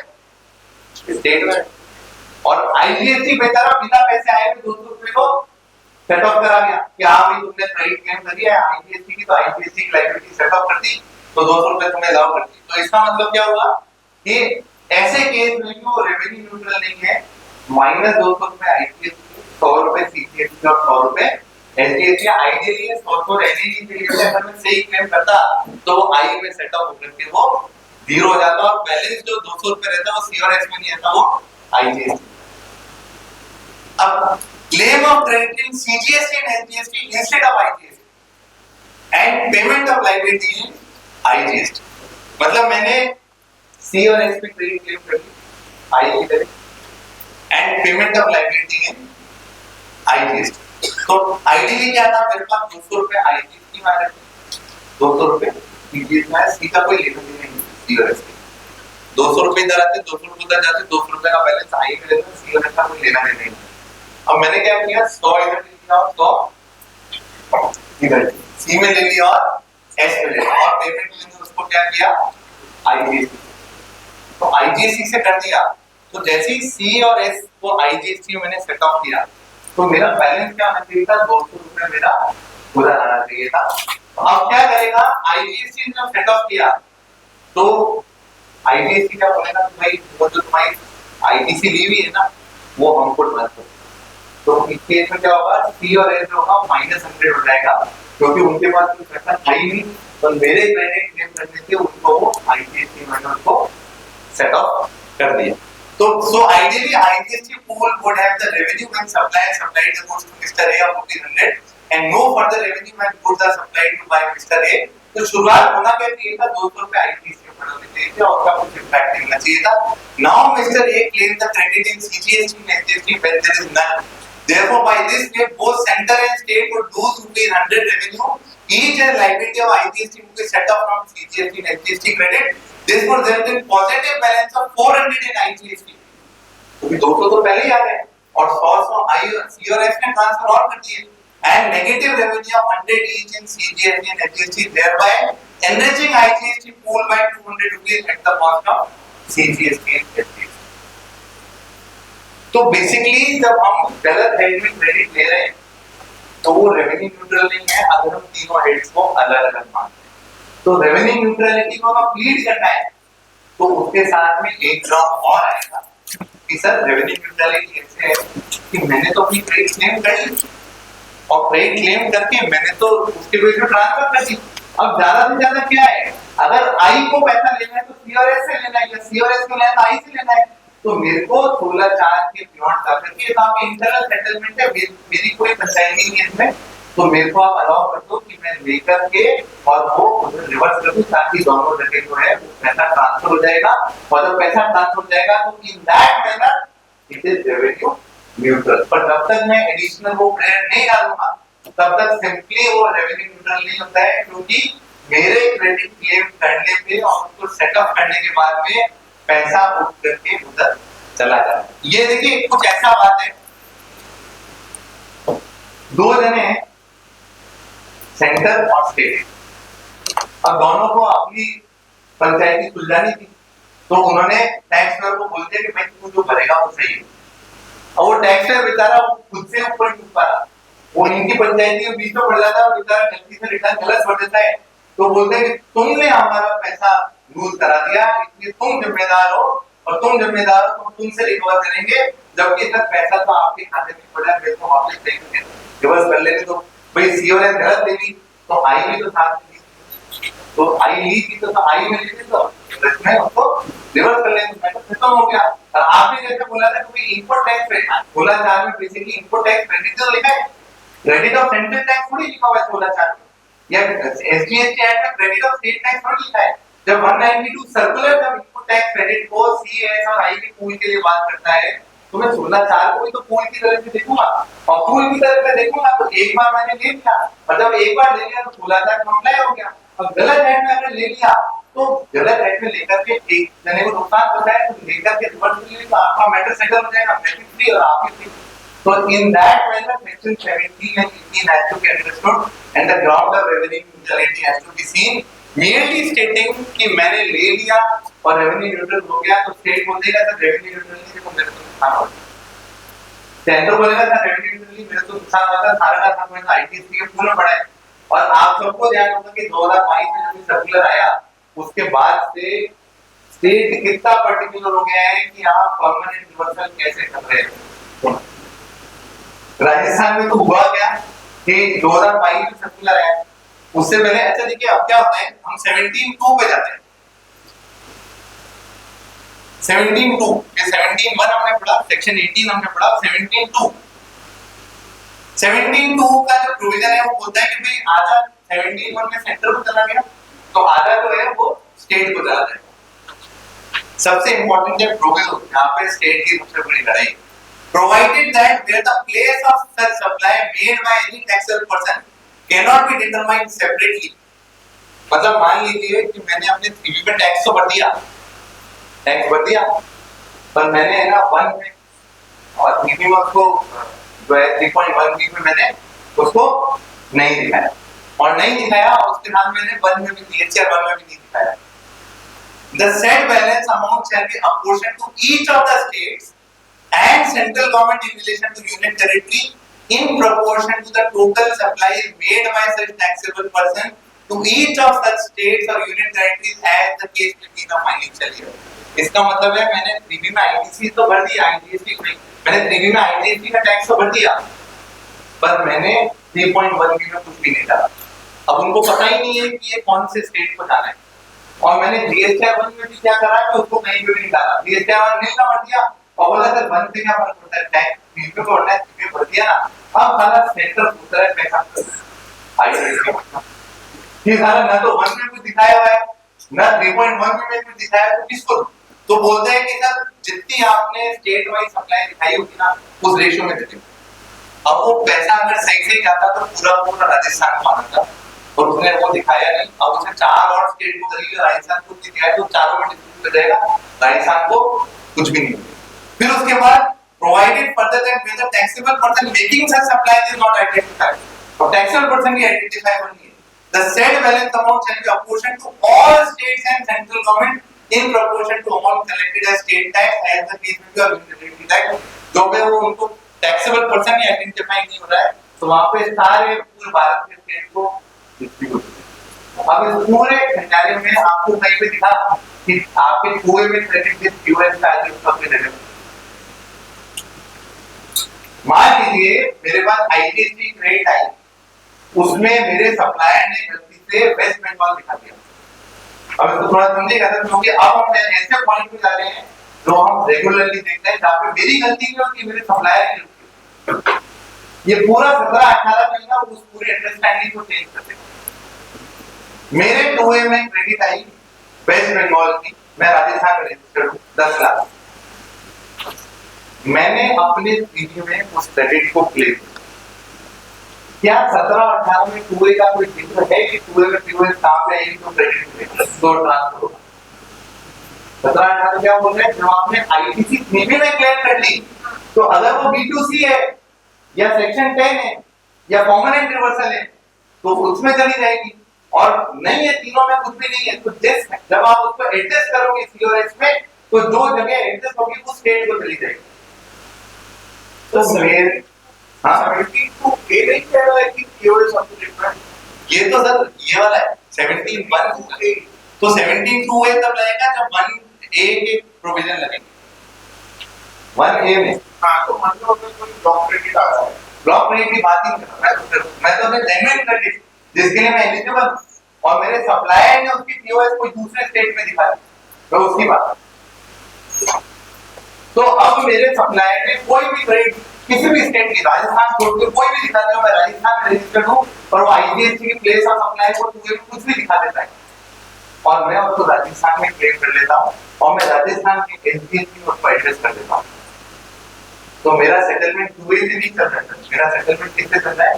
स्टेट में, और IGST बेचारा बिना पैसे आए भी 200 रुपए को सेट ऑफ करा गया कि हाँ भाई तुमने क्रेडिट क्लेम करी है IGST की, तो IGST की लायबिलिटी सेट ऑफ कर दी, तो 200 रुपए तुमने अलाउ कर दी। तो इसका मतलब क्या हुआ कि ऐसे केस में जो रेवेन्यू न्यूट्रल नहीं है, माइनस 200 रुपए IGST, 100 रुपए CGST और 100 रुपए SGST, आइडियली 100 रहने ही चाहिए, अगर मैं सही क्लेम करता तो वो आई में सेट ऑफ होकर के वो जीरो हो जाता, और बैलेंस जो 200 रुपए रहता है वो C और S में नहीं आता, वो IGST। अब claim of credit in CGST and SGST instead of IGST and payment of liability in IGST, मतलब मैंने C और S पे क्रेडिट क्लेम कर ली I की तरह and payment of liability in IGST। तो आइडियली क्या था, मेरे पास 200 रुपए IGST में आ रहे थे, 200 रुपए CGST में, C का कोई लेना देना नहीं, C और S के 200 रुपए इधर आते, 200 रुपए उधर जाते, 200 रुपए का बैलेंस I में रहता, C और S का कोई लेना देना नहीं। अब मैंने क्या किया, 100 इधर ले लिया और 100 इधर, C में ले लिया और S में ले लिया, और पेमेंट के लिए उसको क्या किया, IGST, तो IGST से कर दिया। तो जैसे ही C और S को IGST में मैंने सेट ऑफ किया, तो मेरा बैलेंस क्या होना चाहिए था, 200 रुपए मेरा पूरा आना चाहिए था। तो अब क्या करेगा, IGST ने सेट ऑफ किया तो IGST क्या बोलेगा, भाई वो जो तुम्हारी ITC ली हुई है ना वो हमको ट्रांसफर, तो इस केस में क्या होगा, C और S जो होगा -100 हो जाएगा, क्योंकि उनके पास कोई पैसा था ही नहीं, तो मेरे क्रेडिट क्लेम करने से उनको वो IGST में उनको सेट ऑफ कर दिया। तो so ideally IGST pool would have the revenue when supplier supplied the goods to Mr. A of 100 and no further revenue when goods are supplied to by Mr. A। तो शुरुआत होना क्या चाहिए था, 200 रुपए IGST में होने चाहिए थे और उसका कुछ इम्पैक्ट नहीं चाहिए था। Now Mr. A claimed the credit in CGST and SGST when there is none। Therefore by this way both center and state would lose ₹100 revenue each, and liability of IGST would be set off from CGST and SGST credit। This would result in positive balance of 400 in IGST, क्योंकि 200 तो पहले ही आ गए और 100 C और S ने transfer और कर दिए, and negative revenue of 100 each in CGST and SGST, thereby enriching IGST pool by 200 rupees at the cost of CGST and SGST। तो बेसिकली जब हम गलत हेड में क्रेडिट ले रहे हैं तो वो रेवेन्यू न्यूट्रल नहीं है, अगर हम तीनों हेड्स को अलग अलग मानते हैं। तो रेवेन्यू न्यूट्रलिटी को अगर प्लीड करना है तो उसके साथ में एक ड्रॉप और आएगा कि सर रेवेन्यू न्यूट्रलिटी ऐसे है कि मैंने तो अपनी क्रेडिट क्लेम कर ली और क्रेडिट क्लेम करके मैंने तो उसके बेस पे ट्रांसफर कर दी। अब ज्यादा से ज्यादा क्या है, अगर आई को पैसा लेना है तो C और S से लेना है, या C और S को लेना है तो I से लेना है, तो मेरे को 16/4 के बियॉन्ड जाकर के आपके इंटरनल सेटलमेंट है, मेरी कोई पंचायत नहीं है इसमें, तो मेरे को आप अलाउ कर दो कि मैं लेकर के और वो रिवर्स कर दूं, ताकि दोनों जगह जो है वो पैसा ट्रांसफर हो जाएगा, और जब पैसा ट्रांसफर हो जाएगा तो in that manner it is revenue neutral. पर जब तक मैं एडिशनल वो क्रेडिट नहीं डालूंगा तब तक सिंपली वो रेवेन्यू न्यूट्रल नहीं होता है, क्योंकि मेरे क्रेडिट क्लेम करने पे और उसको सेटअप करने के बाद में पैसा उठ करके उधर चला जाता है। ये देखिए कुछ ऐसा बात है, दो जने हैं सेंटर और स्टेट। अब दोनों को अपनी पंचायती सुलझानी थी, तो उन्होंने टैक्स पेयर को बोल दिया कि भाई तू जो भरेगा वो सही है। और वो टैक्स पेयर बेचारा खुद से ऊपर नहीं उठ पा रहा, वो इनकी पंचायती के बीच में पड़ जाता है, बेचारा गलती से रिटर्न गलत भर देता है, तो बोलते हैं कि तुमने हमारा पैसा लूज करा दिया, इसलिए तुम जिम्मेदार हो, और तुम जिम्मेदार हो तो तुमसे रिकवर करेंगे, जबकि तक पैसा तो आपके खाते में पड़ा है, तो वापस देंगे, रिवर्स कर लेंगे। तो भाई सीओ ने गलत दे दी तो आई भी तो साथ में दी, तो आई ली थी तो आई में ली थी, तो इसमें उसको रिवर्स कर लेंगे, तो खत्म हो गया। और आपने जैसे बोला था कि इनपुट टैक्स रेट 16 में बेसिकली इनपुट टैक्स क्रेडिट तो लिखा है, क्रेडिट ऑफ सेंट्रल टैक्स थोड़ी लिखा हुआ है 16 में, या एसजीएसटी एक्ट में क्रेडिट ऑफ स्टेट टैक्स थोड़ी लिखा है। जब 192 सर्कुलर जब इनपुट टैक्स क्रेडिट को सीएस और आई के पूल के लिए बात करता है, तो मैं 16 को भी तो पूल की तरह से देखूंगा, और पूल की तरह से देखूंगा तो एक बार मैंने ले लिया, और जब एक बार ले लिया तो 16 कंप्लाई हो गया। अब गलत हेड में अगर ले लिया तो गलत हेड में लेकर के एक जने को नुकसान होता है, तो लेकर के रिवर्स ले लिया तो आपका मैटर सेटल हो जाएगा, मैटर फ्री और आपकी free. So in that manner, section 17 and 18 has to be understood, and the ground of revenue neutrality has to be seen. Merely stating कि मैंने ले लिया और revenue neutral हो गया, तो state बोल देगा तो revenue neutrality को मेरे को नुकसान हो गया, सेंटर बोलेगा था revenue neutrality मेरे को नुकसान होता है, सारा का सारा मेरा आईटीसी के पूरा पड़ा है। और आप सबको ध्यान होगा कि 2022 में जब सर्कुलर आया, उसके बाद से स्टेट कितना पर्टिकुलर हो गया है कि आप परमानेंट रिवर्सल कैसे कर रहे हैं। राजस्थान में तो हुआ क्या कि 2022 में सर्कुलर आया, उससे पहले अच्छा देखिए अब क्या होता है, हम 17(2) पे जाते हैं। 17(2) ये 17(1) हमने पढ़ा, सेक्शन 18 हमने पढ़ा, 17(2) 17(2) का जो प्रोविजन है वो बोलता है कि भाई आधा 17(1) में सेंटर को चला गया, तो आधा जो है वो स्टेट को चला जाएगा। सबसे इंपॉर्टेंट है प्रोविजन, यहाँ पे स्टेट की सबसे बड़ी लड़ाई, provided that where the place of such supply made by any taxable person cannot be determined separately। मतलब मान लीजिए कि मैंने अपने 3B में टैक्स तो भर दिया, पर मैंने है ना 1 में और 3B में उसको जो है 3.1B में मैंने उसको नहीं दिखाया, और नहीं दिखाया और उसके साथ मैंने 1 में भी DHR 1 में भी नहीं दिखाया। The said balance amount shall be apportioned to each of the states and central government in relation to union territory in proportion to the total supplies made by such taxable person to each of such states or union territories as the case may be in the financial year। इसका मतलब है मैंने 3B में ITC तो भर दिया, IGST नहीं, मैंने 3B में IGST का टैक्स तो भर दिया, पर मैंने 3.1B में कुछ भी नहीं डाला। अब उनको पता ही नहीं है कि ये कौन से स्टेट को जाना है, और मैंने DHR 1 में भी क्या करा कि उसको कहीं पे भी नहीं डाला, DHR 1 नहीं भर दिया और बोला सर 1 से क्या फर्क पड़ता है, टैक्स 3 पे भरना है, 3 पे भर दिया ना, अब सारा सेंटर पूछ रहा है पैसा ये सारा ना तो 1 में कुछ दिखाया हुआ है ना 3.1 में कुछ दिखाया है, तो किसको तो बोलते हैं कि सर जितनी आपने स्टेट वाइज सप्लाई दिखाई होगी ना उस रेशियो में देते। अब वो पैसा अगर सही से जाता तो पूरा राजस्थान को आना था, और उसने वो दिखाया नहीं, अब उसे 4 और स्टेट को करीब राजस्थान को दिखाया तो चारों में डिस्ट्रीब्यूट हो जाएगा, राजस्थान को कुछ भी नहीं मिलेगा। फिर उसके बाद provided further that whether taxable person making such supply is not identified, और taxable person की आइडेंटिफाई बनी है, the said balance amount shall be apportioned to all states and central government in proportion to amount collected as state tax as the case may be, or union tax। जो पे वो उनको taxable person ही identify नहीं हो रहा है, तो वहाँ पे सारे पूरे भारत के स्टेट को डिस्ट्रीब्यूट। अब इस पूरे खंडारे में आपको कहीं पे दिखा कि आपके कुएं में क्रेडिट के क्यूएस का आइटम सबसे ज्यादा। मान लीजिए मेरे पास आईटीसी क्रेडिट आई, उसमें मेरे सप्लायर ने गलती से वेस्ट बंगाल दिखा दिया। अब इसको थोड़ा समझिएगा सर, क्योंकि अब हम ऐसे पॉइंट पे जा रहे हैं जो हम रेगुलरली देखते हैं जहाँ पे मेरी गलती नहीं होती, मेरे सप्लायर की गलती है। ये पूरा 17-18 महीना उस पूरे अंडरस्टैंडिंग को चेंज कर देगा। मेरे 2A में क्रेडिट आई वेस्ट बंगाल की, मैं राजस्थान में रजिस्टर्ड हूँ 10 लाख, मैंने अपने 3B में उस क्रेडिट को प्लेस किया। क्या 17-18 में 2A का कोई जिक्र है कि 2A में POS कहां पे आएगी तो क्रेडिट मिलेगा तो ट्रांसफर होगा? 17-18 क्या बोल रहे हैं, जब आपने ITC 3B में क्लेम कर ली तो अगर वो B2C है या सेक्शन 10 है या परमानेंट रिवर्सल है तो उसमें चली जाएगी, और नहीं है तीनों में कुछ भी नहीं है, तो जब आप उसको एडजस्ट करोगे सीओएस में, तो जो जगह एडजस्ट होगी वो स्टेट को चली जाएगी। तो मेरे हाँ 72A नहीं कह रहा है कि सीओएस आपको लिखना है। ये तो सर ये वाला है 17(1)(a), तो 17(2)(a) तब लगेगा जब 1A के प्रोविजन लगेंगे 1A में। हाँ, तो मान लो अगर कोई ब्लॉक क्रेडिट आ रहा है, ब्लॉक क्रेडिट की बात ही नहीं कर रहा मैं तो अपने जेन्युइन क्रेडिट जिसके लिए मैं एलिजिबल हूं, और मेरे सप्लायर ने उसकी पीओएस कोई दूसरे स्टेट में दिखा दी, तो उसकी बात। तो अब मेरे सप्लायर ने कोई भी क्रेडिट किसी भी स्टेट की, राजस्थान छोड़ के कोई भी दिखा दे, मैं राजस्थान में रजिस्टर्ड हूं, और वो आईजीएसटी की प्लेस ऑफ सप्लाई को कुछ भी दिखा देता है, और मैं उसको राजस्थान में क्लेम कर लेता हूं, और मैं राजस्थान के एसडीएसटी में उसको एड्रेस कर देता हूं, तो मेरा सेटलमेंट 2A से नहीं चल रहा है, मेरा सेटलमेंट किससे चल रहा है?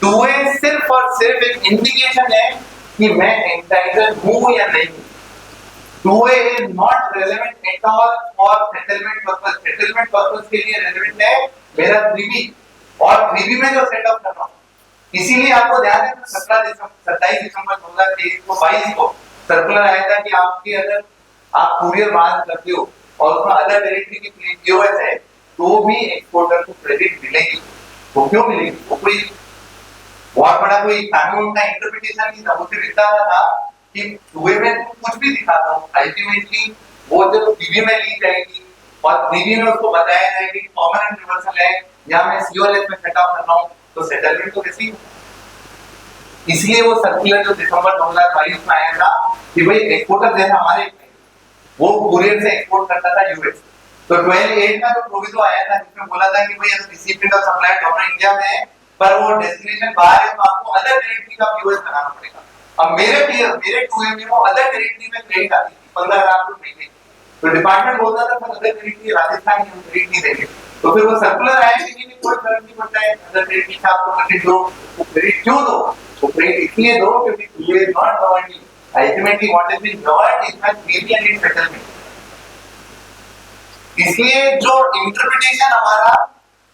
2A सिर्फ और सिर्फ एक इंडिकेशन है कि मैं एंटाइटल्ड हूं या नहीं। 2A is not relevant at all for settlement purpose. Settlement purpose के लिए relevant है मेरा 3B, और 3B में जो सेटअप कर रहा हूँ, इसीलिए आपको ध्यान है 27 दिसंबर 2023 को 22 को सर्कुलर आया था कि आपकी अगर आप कुरियर माल करते हो और उसमें अदर टेरिटरी की पीओएस है, तो भी एक्सपोर्टर को क्रेडिट मिलेगी। वो क्यों मिलेगी? वो कोई बहुत बड़ा कोई कानून का इंटरप्रिटेशन नहीं था, वो सिर्फ इतना था कि 2A में कुछ भी दिखाता हूँ, अल्टीमेटली वो जब 3B में ली जाएगी और 3B में उसको बताया जाएगा कि परमानेंट रिवर्सल है या मैं सीओएलएस में सेटअप कर रहा हूँ, तो सेटलमेंट तो कैसी हो। इसलिए वो सर्कुलर जो दिसंबर 2022 में आया था कि भाई एक्सपोर्टर जैसे हमारे वो कुरियर से एक्सपोर्ट करता था यूएस, तो 12(8) का जो प्रोविजो आया था जिसमें बोला था कि भाई अगर recipient of supply dollar India में है पर वो डेस्टिनेशन बाहर है, तो आपको अदर टेरिटरी का पीओएस लगाना पड़ेगा। अब मेरे 2A में वो अदर टेरिटरी में क्रेडिट आती थी 15,000 रुपए, तो डिपार्टमेंट बोलता था अदर टेरिटरी राजस्थान की क्रेडिट नहीं देंगे, तो फिर वो सर्कुलर आया कि नहीं कोई फर्क नहीं पड़ता है, अदर टेरिटरी का आपको क्रेडिट दो, वो क्रेडिट क्यों दो? वो क्रेडिट इसलिए दो क्योंकि 2A is not governed, ultimately what has been governed is my 3B and its settlement। इसलिए जो इंटरप्रिटेशन हमारा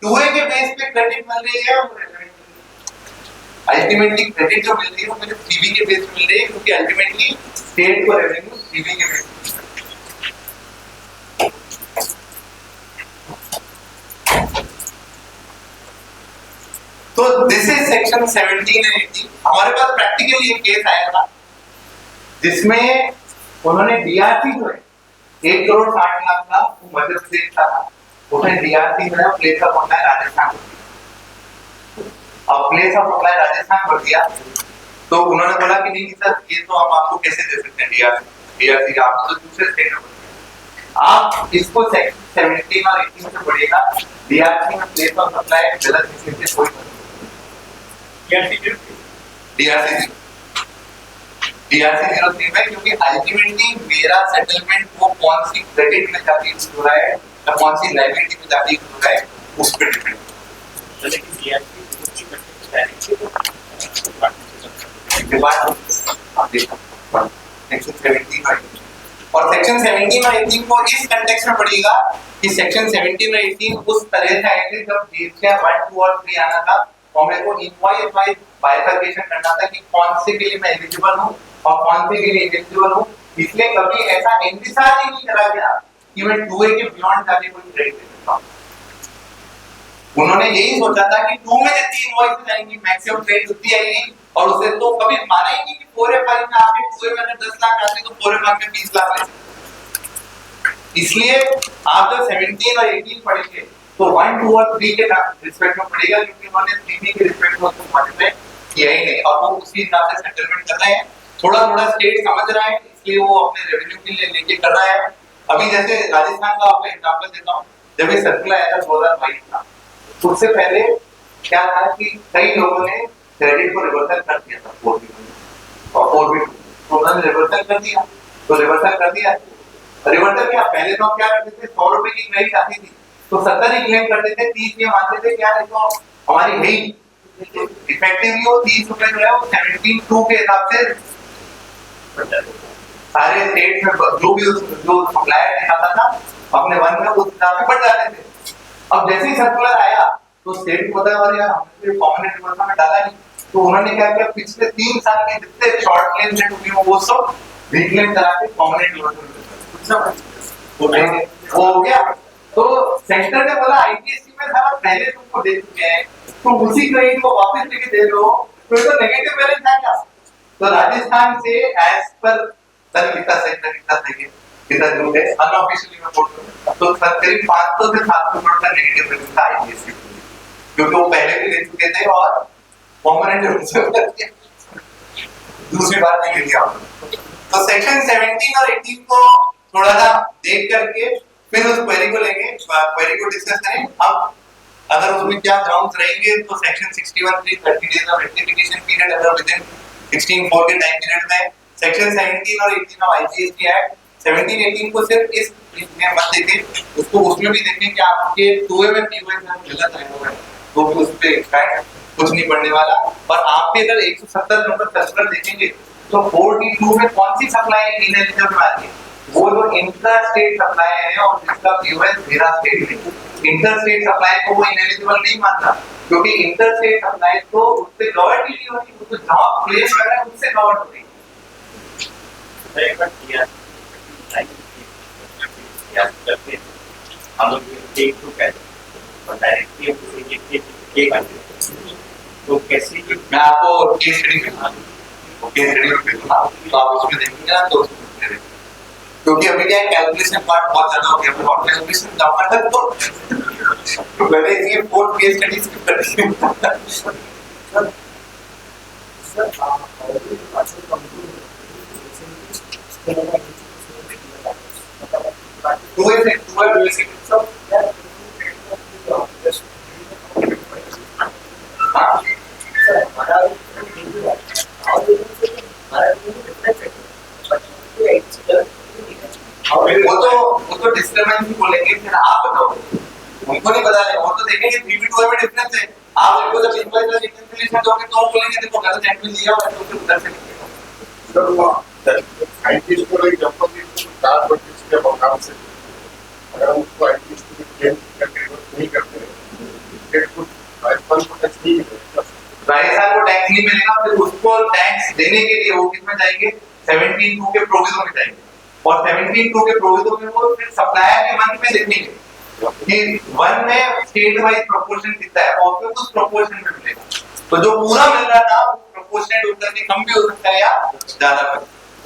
2A के बेस पे क्रेडिट मिल रही है, अल्टीमेटली क्रेडिट जो मिल रही है वो मुझे 3B के बेस पे मिल रही है, क्योंकि अल्टीमेटली स्टेट को रेवेन्यू 3B के बेस पे। तो दिस इज सेक्शन 17 एंड 18। हमारे पास प्रैक्टिकली एक केस आया था जिसमें उन्होंने डीआरसी जो है 1,60,00,000 का मध्य प्रदेश का था, उन्होंने डीआरसी में प्लेस ऑफ सप्लाई राजस्थान, अब प्लेस ऑफ सप्लाई राजस्थान कर दिया, तो उन्होंने बोला कि नहीं सर ये तो हम आपको कैसे दे सकते हैं डीआरसी आप तो दूसरे स्टेट में, आप इसको सेक्शन 17 और 18 से पढ़िएगा। डीआरसी में प्लेस ऑफ सप्लाई गलत किसी से कोई डीआरसी 03 में, क्योंकि अल्टीमेटली मेरा सेटलमेंट वो कौन सी क्रेडिट में जाके यूज हो रहा है या कौन सी लायबिलिटी में जाके यूज हो रहा है उस पर डिपेंड और सेक्शन 17 और 18 को इस कंटेक्स्ट में पढ़िएगा कि सेक्शन 17 और 18 उस तरह से आए थे जब जीएसटी 1, 2 और 3 आना था, और मेरे को इनवॉइस वाइज बाइफरकेशन करना था कि कौन से के लिए मैं एलिजिबल हूं और कौन से के लिए एलिजिबल हूं। इसलिए कभी ऐसा इंतजार ही नहीं करा गया कि मैं 2A के बियॉन्ड जाके कोई क्रेडिट दे सकता हूं। उन्होंने यही सोचा था कि 2 में जितनी इनवॉइस आएंगी मैक्सिमम क्रेडिट उतनी आएगी, और उसे तो कभी माना ही नहीं कि 4A5 में आपके 2A में 10 लाख आते तो 4A5 में 20 लाख ले। इसलिए आप जब 17 और 18 पढ़ेंगे तो 1, 2 और 3 के रिस्पेक्ट में पढ़ेगा, क्योंकि उन्होंने 3B के रिस्पेक्ट में उसको समझ में किया ही नहीं, और वो उसी हिसाब से सेटलमेंट कर रहे हैं। थोड़ा थोड़ा स्टेट समझ रहा है, इसलिए वो अपने रेवेन्यू के लिए लेके कर रहा है। अभी जैसे राजस्थान का आपको एग्जांपल देता हूं, जब ये सर्कुलर आया था 2022 था, उससे पहले क्या था कि कई लोगों ने क्रेडिट को रिवर्सल कर दिया था 4B और 4B, तो उन्होंने रिवर्सल कर दिया, तो रिवर्सल कर दिया रिवर्सल क्या, पहले तो क्या करते थे 100 रुपए की क्रेडिट आती थी तो 70 ही क्लेम करते थे, 30 ये मानते थे क्या है तो हमारी है ही इफेक्टिवली वो 30 रुपए जो है वो 17(2) के हिसाब से सारे स्टेट में जो भी जो सप्लायर दिखाता था अपने वन में उस हिसाब से बढ़ जाते थे। अब जैसे ही सर्कुलर आया तो स्टेट को था और यार हमने परमानेंट रिवर्सल में डाला नहीं, तो उन्होंने क्या किया पिछले 3 साल के जितने शॉर्ट क्लेम रेट हुए वो सब रिक्लेम करा के परमानेंट रिवर्सल वो हो गया। तो सेंटर ने बोला आईपीएससी में सारा पहले तुमको दे चुके हैं, तुम उसी क्रेडिट को वापस लेके दे दो, तो ये तो नेगेटिव बैलेंस आएगा। तो राजस्थान से एज पर सर कितना सही कितना जो है अनऑफिशियली मैं बोल रहा हूं, तो सर करीब 500 से 700 करोड़ का नेगेटिव बैलेंस था आईपीएससी, क्योंकि वो पहले भी ले चुके थे और परमानेंट रिवर्सल करके दूसरी बार नहीं ले गया। तो सेक्शन 17 और 18 को थोड़ा सा देख करके फिर उस क्वेरी को लेंगे, क्वेरी को डिस्कस करें। अब अगर उसमें क्या ग्राउंड्स रहेंगे तो section 61(3) 30 days of rectification period अगर विद इन 16(4) के टाइम पीरियड में, सेक्शन 17 और 18 ऑफ आईजीएसटी एक्ट 17 18 को सिर्फ इस में मत देखें, उसको उसमें भी देखें कि आपके 2A में पीओए में गलत है वो है, तो उस पे इफेक्ट कुछ नहीं पड़ने वाला। और आप भी अगर 170 नंबर सर्कुलर देखेंगे तो 4D2 में कौन सी सप्लाई इनएलिजिबल आ रही है, वो जो इंटर स्टेट सप्लाई है और जिसका पीओएस मेरा स्टेट है, इंटर स्टेट सप्लाई को वो इनएलिजिबल नहीं मानता, क्योंकि इंटर स्टेट सप्लाई तो उससे गवर्न नहीं होती, वो तो जहां प्लेस कर रहा है उससे गवर्न होती है। हम लोग एक तो कहते और डायरेक्टली तो कैसे मैं आपको केस स्टडी तो आप उसमें देखेंगे ना तो क्योंकि अभी क्या कैलकुलेशन पार्ट बहुत ज्यादा हो गया, और कैलकुलेशन ज्यादा तक तो पहले ये 4 केस स्टडीज की करते वो तो डिस्टर्बेंस ही बोलेंगे, फिर आप बताओ उनको नहीं बता रहे, वो तो देखेंगे 3B2 में डिफरेंस है, आप इनको जब इनवाइस का रिकंसिलिएशन दोगे तो बोलेंगे देखो गलत एंट्री लिया हुआ है तो फिर उधर से सर साइंटिस्ट को एग्जांपल दी तो 4 के प्रोग्राम से अगर हम उसको साइंटिस्ट को क्लेम करके नहीं करते फिर कुछ राजस्थान को टैक्स नहीं मिलेगा, राजस्थान को टैक्स नहीं मिलेगा, फिर उसको टैक्स देने के लिए वो किसमें जाएंगे 17(2) के प्रोविजन में जाएंगे, और 17(2) के प्रोविजन में वो फिर सप्लायर के मन में देखेंगे कि वन में स्टेट वाइज प्रोपोर्शन कितना है और फिर उस प्रोपोर्शन में मिलेगा, तो जो पूरा मिल रहा था वो प्रोपोर्शनेट होकर के कम भी हो सकता है या ज्यादा भी।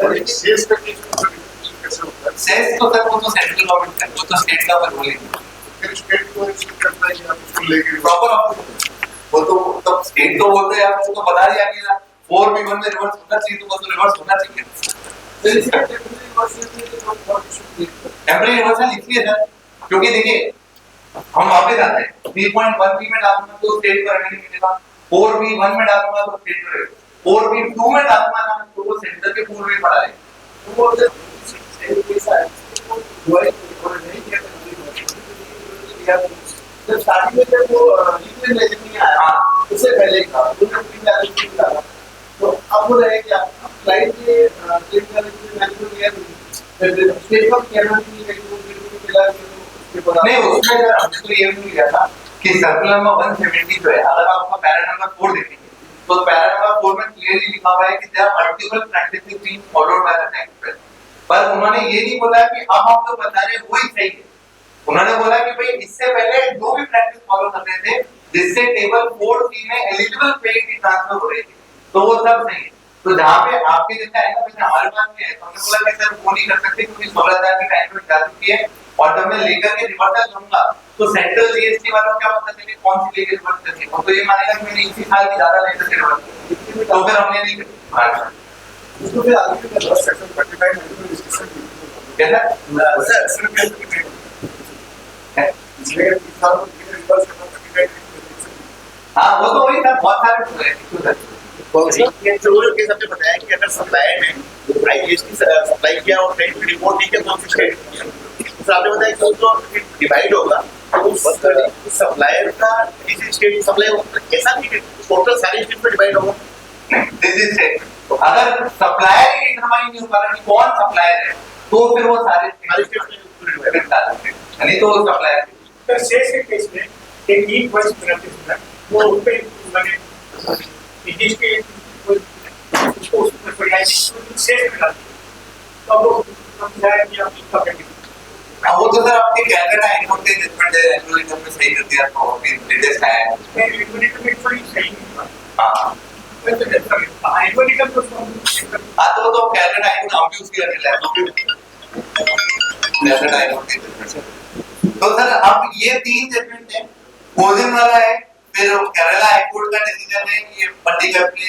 और एक सेल्स का कैसे होता है, सेस तो सर वो तो सेंट्रल गवर्नमेंट है, वो तो स्टेट का पर बोलेंगे, फिर स्टेट को एक्सेप्ट करना है कि आप उसको लेके प्रॉपर वो तो स्टेट तो बोलते हैं आपको तो बता दिया कि 4B1 में रिवर्स होना चाहिए, तो वो तो रिवर्स होना चाहिए। टेम्परेरी रिवर्सल इसलिए सर क्योंकि देखिए हम वापस आते हैं 3.1B में डालूंगा तो स्टेट को रेवेन्यू मिलेगा, 4B1 में डालूंगा तो स्टेट को रेवेन्यू, 4B2 में डालूंगा ना तो वो सेंटर के पूर्व में पड़ा है, तो वो जब स्टार्टिंग में जब वो रीक्लेम लेजर नहीं आया उससे पहले का तो अब वो रहे क्या फ्लाइट के क्लेम करने के लिए मैंने लिया नहीं स्टेट का कहना नहीं है कि वो बिल्कुल मिला नहीं उसमें सर हमने तो ये नहीं लिया था कि सर्कुलर नंबर 170 जो है अगर आप उसका पैरा नंबर 4 देखेंगे तो पैरा नंबर 4 में क्लियरली लिखा हुआ है कि there are multiple practices being followed by the tax, पर उन्होंने ये नहीं बोला कि अब हम जो बता रहे हैं वही सही है, उन्होंने बोला कि भाई इससे पहले जो भी प्रैक्टिस फॉलो कर रहे थे जिससे टेबल 4C में एलिजिबल पे की ट्रांसफर हो रही थी तो वो सब सही है। तो जहाँ पे आपके जैसा है ना वैसे हमारे पास भी है, तो हमने बोला कि सर वो नहीं कर सकते क्योंकि 16,000 की टाइम जा चुकी है और जब मैं लेकर के रिवर्सल दूंगा तो सेंट्रल जीएसटी वालों क्या मतलब है कौन सी लेके रिवर्स करनी है, तो ये मानेगा कि मैंने इसी साल की ज्यादा लेकर के रिवर्स तो फिर हमने नहीं करी उसको फिर आगे का सेक्शन 35 में डिस्कशन कैसा हाँ वो तो वही था, बहुत सारे ये जो केस आपने बताया कि अगर सप्लायर ने आईजीएसटी सप्लाई किया और क्रेडिट रिपोर्ट नहीं किया तो फिर क्रेडिट तो आपने बताया कि जो डिवाइड होगा तो उस सप्लायर का किसी स्टेट सप्लाई होगा कैसा नहीं टोटल सारी स्टेट पे डिवाइड होगा, दिस इज इट। अगर सप्लायर ही डिटरमाइन नहीं हो पा रहा कि कौन सप्लायर है तो फिर वो सारे स्टेट में नहीं तो सप्लायर शेष के केस में एक नीड वाइज पेनल्टी है वो उस पे मैंने इंग्लिश के उसको उसमें कोई सेफ मिला तो वो हम जाए कि आप इसका पेंडिंग वो तो सर आपके कैलकाटा हाईकोर्ट के जजमेंट है एनुअल में सही कर दिया तो अभी लेटेस्ट आया है एनुअल में थोड़ी सही नहीं हां एनुअल का तो हां तो कैलकाटा हाईकोर्ट हम भी उसकी अर्जी लाए कैलकाटा हाईकोर्ट के जजमेंट से तो सर अब ये तीन जजमेंट है कोजिन वाला है फिर केरला हाईकोर्ट का डिसीजन है ये पर्टिकुलरली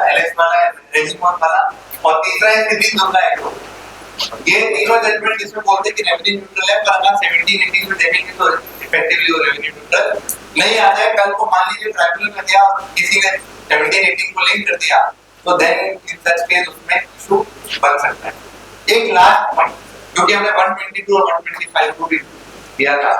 एलेक्स वाला है रेजिमोन वाला और तीसरा है सिटी दुर्गा हाईकोर्ट ये तीनों जजमेंट इसमें बोलते हैं कि रेवेन्यू न्यूट्रल है पर अगर 17 18 में देखेंगे तो इफेक्टिवली वो रेवेन्यू न्यूट्रल नहीं आता है कल को मान लीजिए ट्राइब्यूनल में गया और किसी ने 17 18 को लिंक कर दिया तो देन इन सच केस उसमें इशू बन सकता है एक लास्ट पॉइंट क्योंकि हमने 122 और 125 को भी दिया था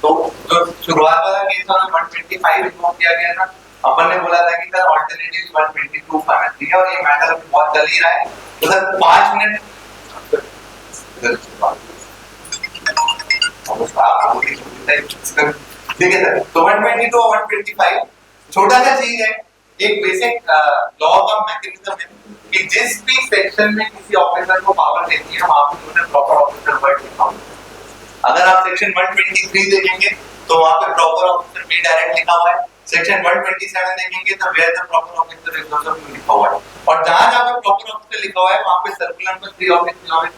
तो जो शुरुआत वाला केस वाला 125 रिमूव किया गया था अपन ने बोला था कि सर ऑल्टरनेटिव 122 पाना चाहिए और ये मैटर बहुत चल ही रहा है तो सर 5 मिनट ठीक है सर तो 122 और 125 छोटा सा चीज है एक बेसिक लॉ का मैकेनिज्म है कि जिस भी सेक्शन में किसी ऑफिसर को पावर देती है वहां पे उन्होंने प्रॉपर ऑफिसर वर्ड लिखा होगा अगर आप सेक्शन 123 देखेंगे तो वहां पे प्रॉपर ऑफिसर बी डायरेक्ट लिखा हुआ है सेक्शन 127 देखेंगे तो where the proper officer is also लिखा हुआ है और जहां पे प्रॉपर ऑफिसर लिखा हुआ है वहां पे सर्कुलर नंबर 3 ऑफ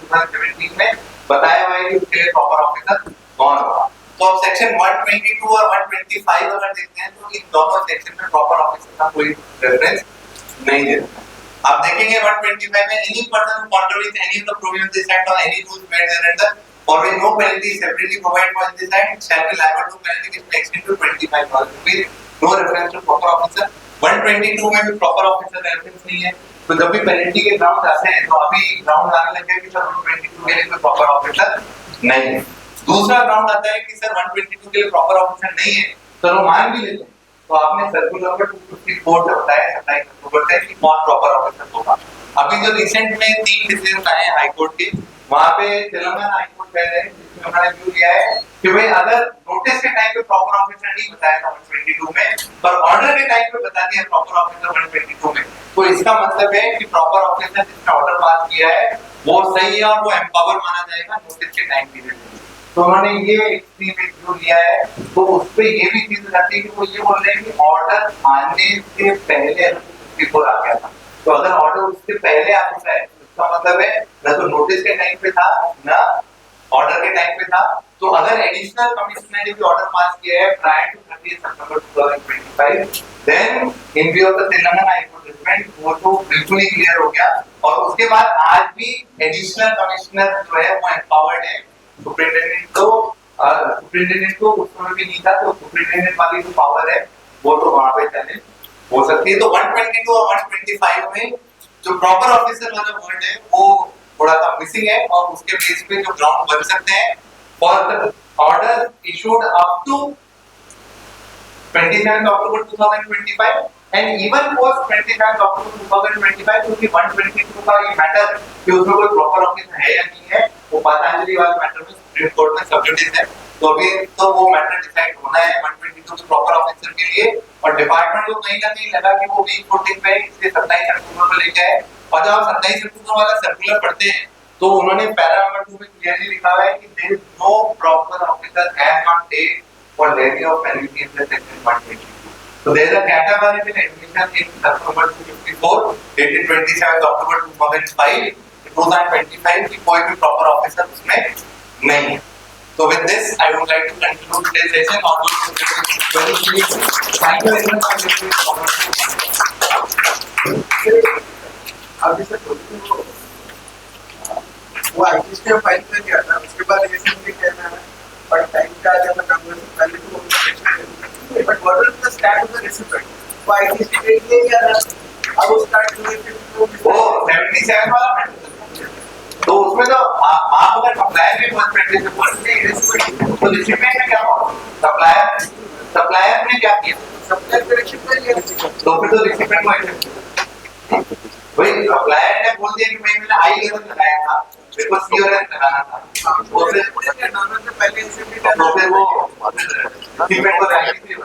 2017 में बताया हुआ है कि उसके लिए प्रॉपर ऑफिसर कौन होगा तो अब सेक्शन 122 और 125 अगर देखते हैं तो इन दोनों सेक्शन में प्रॉपर ऑफिसर का कोई रेफरेंस नहीं देता आप देखेंगे 125 में any person who contravenes any of the provisions this act और any rules made therein or with no penalty separately provided for in this act shall be liable to penalty which may extend to 25,000 rupees no reference to proper officer 122 में भी proper officer reference नहीं है तो जब भी penalty के ground आते हैं तो अभी ग्राउंड आने लगे कि सर 122 के लिए कोई प्रॉपर ऑफिसर नहीं है दूसरा ग्राउंड आता है कि सर 122 के लिए प्रॉपर ऑफिसर नहीं है तो वो मान भी लेते हैं तो आपने सर्कुलर नंबर 254 से बताया 27 अक्टूबर से कि कौन प्रॉपर ऑफिसर होगा अभी जो रिसेंट में 3 डिसीजन आए हैं हाई कोर्ट के वहां पे तेलंगाना हाई कोर्ट कह रहे हैं जिसमें उन्होंने व्यू लिया है कि भाई अगर नोटिस के टाइम पे प्रॉपर ऑफिसर नहीं बताया था 122 में पर ऑर्डर के टाइम पे बता दिया प्रॉपर ऑफिसर 122 में तो इसका मतलब है कि प्रॉपर ऑफिसर जिसने ऑर्डर पास किया है वो सही है और वो एम्पावर माना जाएगा नोटिस के टाइम पीरियड में तो उन्होंने ये एक्सट्रीम एक व्यू लिया है तो उस पे ये भी चीज रहती है कि वो ये बोल रहे हैं कि ऑर्डर आने से पहले बिफोर आ गया था तो अगर ऑर्डर उससे पहले आ चुका है इसका मतलब है ना तो नोटिस के टाइम पे था ना ऑर्डर के टाइम पे था तो अगर एडिशनल कमिश्नर ने भी ऑर्डर पास किया है prior to 30 September 2025 then in view of the Telangana high court judgment वो तो बिल्कुल ही क्लियर हो गया और उसके बाद आज भी एडिशनल कमिश्नर जो है वो एम्पावर्ड है सुप्रिंटेंडेंट को उस समय भी नहीं था तो सुप्रिंटेंडेंट वाली जो पावर है वो तो वहां पे चले हो सकती है तो 122 और 125 में जो प्रॉपर ऑफिसर वाला वर्ड है वो थोड़ा सा मिसिंग है और उसके बेस पे जो ग्राउंड बन सकते हैं for the order issued up to 27 October 2025 and even post 27 October 2025 क्योंकि 122 का ये मैटर कि उसमें कोई प्रॉपर ऑफिसर है या नहीं है वो पतंजलि वाले मैटर में सुप्रीम कोर्ट में सबजुडिस है तो अभी तो वो मैटर डिसाइड होना है 122 के प्रॉपर ऑफिसर के लिए और डिपार्टमेंट को कहीं ना कहीं लगा कि वो वीक फुटिंग पे इसलिए 27 अक्टूबर को लेके आए और जब आप 27 अक्टूबर वाला सर्कुलर पढ़ते हैं तो उन्होंने पैरा नंबर 2 में क्लियरली लिखा हुआ है कि there is no proper officer has not take for levy of penalty in the section 122 so there is a categorical admission in circular 254 dated 27 October 2025 कि कोई भी प्रॉपर ऑफिसर उसमें नहीं है So with this, I would like to conclude today's session. Very clear. Thank you very much for listening. अभी से वो IT step file में किया था उसके बाद ये सब भी कहना है पर टाइम का जब मैं काम करता पहले तो but what is the stat of the recipient वो आईटी स्टेप ले किया था अब वो स्टार्ट हुए वो 77 वाला तो उसमें तो आप अगर सप्लायर के फर्स्ट प्रैक्टिस से बोलते हैं तो रिसिपिएंट ने क्या सप्लायर ने क्या किया सप्लायर करेक्शन कर लिया तो फिर तो रिसिपिएंट को भाई सप्लायर ने बोल दिया कि मैंने आई लेवल लगाया था मेरे को सी और एस लगाना था तो फिर पहले से भी वो रिसिपेंट को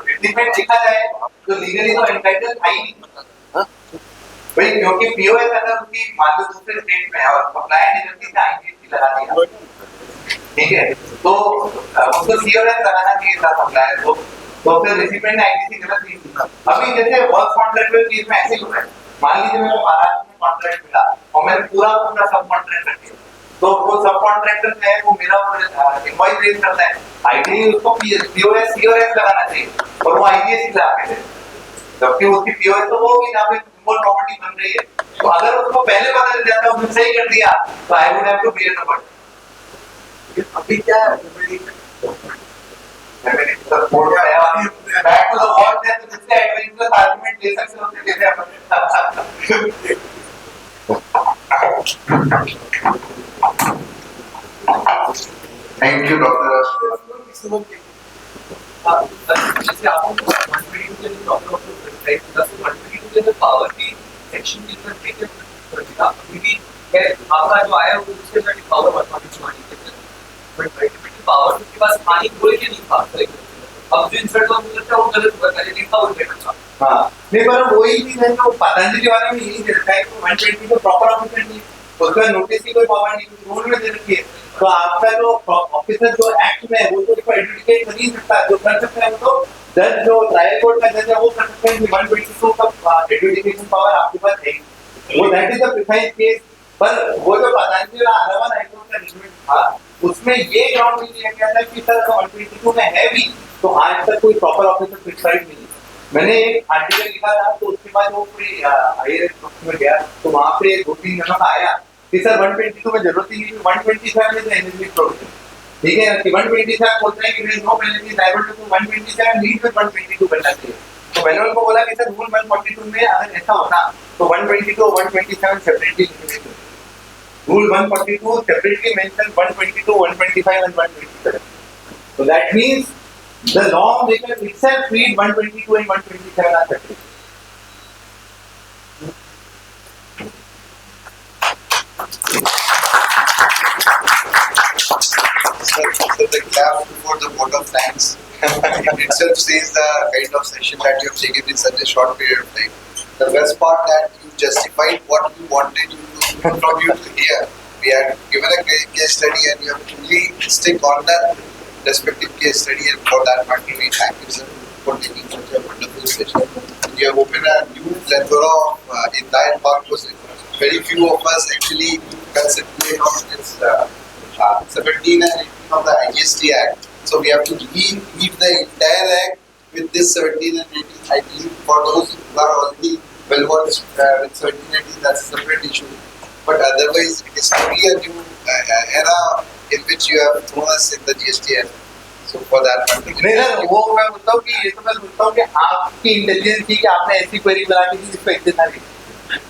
रिसिपेंट देखा जाए तो लीगली तो एंटाइटल था ही नहीं भाई, क्योंकि पीओएस अगर उसकी मान लो दूसरे स्टेट में है और सप्लायर ने जल्दी से आईजीएसटी लगा दिया, ठीक है, तो उसको सीओएस लगाना चाहिए था सप्लायर को, तो फिर रिसिपेंट ने आईजीएसटी गलत नहीं दिया। अभी जैसे वर्क कॉन्ट्रैक्चुअल केस में ऐसे ही हो रहा है, मान लीजिए मेरे को महाराष्ट्र में कॉन्ट्रैक्ट मिला और मैंने पूरा सब कॉन्ट्रैक्ट कर दिया, तो वो सब कॉन्ट्रैक्टर जो है वो मेरा इनवॉइस रेज करता है, आईडी उसको पीओएस सीओएस लगाना चाहिए और वो आईजीएसटी लगा के दे, जबकि उसकी पीओएस तो वो होगी जहाँ पे सिंपल प्रॉपर्टी बन रही है। तो अगर उसको पहले पता चल जाता उसने सही कर दिया तो I would have to be in but अभी क्या है सपोर्ट है back to the word that जिससे एडवेंचरस आर्गुमेंट ले सकते होते ले अपन। Thank you doctor. जैसे आपको 122 के लिए डॉक्टर ऑफ राइट 122 के पावर की सेक्शन के अंदर देखे अभी भी है आपका जो आया वो उसके साथ पावर 122 मानी बट अल्टीमेटली पावर के पास मानी बोल के नहीं था, अब जो इंसर्ट हुआ मुझे लगता है वो गलत हुआ था, लेकिन था वो बेटर था। हां नहीं पर वही चीज है जो पतंजलि वाले में यही रहता है कि 120 को प्रॉपर ऑफिसर नहीं, उसका नोटिस की कोई पावर नहीं, रूल में दे रखी है, तो आपका जो ऑफिसर जो एक्ट में है वो तो इसको एडजुडिकेट कर नहीं सकता, जो कर सकता है वो तो जज जो ट्रायल कोर्ट का जज है वो कर सकते हैं कि 122 का एडजुडिकेशन पावर आपके पास है, वो that is the precise case. पर वो जो पतंजलि वाला अलावा हाईकोर्ट का जजमेंट था उसमें ये ग्राउंड नहीं दिया गया था कि सर 122 में है भी तो आज तक कोई प्रॉपर ऑफिसर प्रिसाइड नहीं। मैंने एक आर्टिकल लिखा था तो उसके बाद वो कोई हायर में गया तो वहां पे 2-3 जगह आया कि सर 122 में जरूरत ही नहीं, 127 में एनर्जी प्रोविजन, ठीक है कि 127 बोलते हैं कि there is no penalty liable to 127 lead with 122 बनना चाहिए। तो मैंने उनको बोला कि सर रूल 142 में अगर ऐसा होता तो 122 और 127 सेपरेटली लिखने चाहिए, rule 142 separately mention 122 125 and 127, so that means the law maker itself read 122 and 127 as separate. So the clap before the vote of thanks itself says the kind of session that you have taken in such a short period of time. The best part that you justified what we wanted from you to hear. We had given a case study and you have fully stick on the respective case study, and for that matter we thank you sir for taking such a wonderful session. You have opened a new plethora of entire park was very few of us actually concentrate on this 17 and 18 of the IGST Act. So we have to read the entire Act with this 17 and 18. I believe for those who are already well versed with 17 and 18, that's a separate issue. But otherwise, it is truly a new era in which you have thrown us in the GST Act. So for that matter. नहीं ना वो मैं बोलता हूँ कि ये तो मैं बोलता हूँ कि आपकी इंटेलिजेंस थी कि आपने ऐसी क्वेरी बना दी जिसको इतने सारे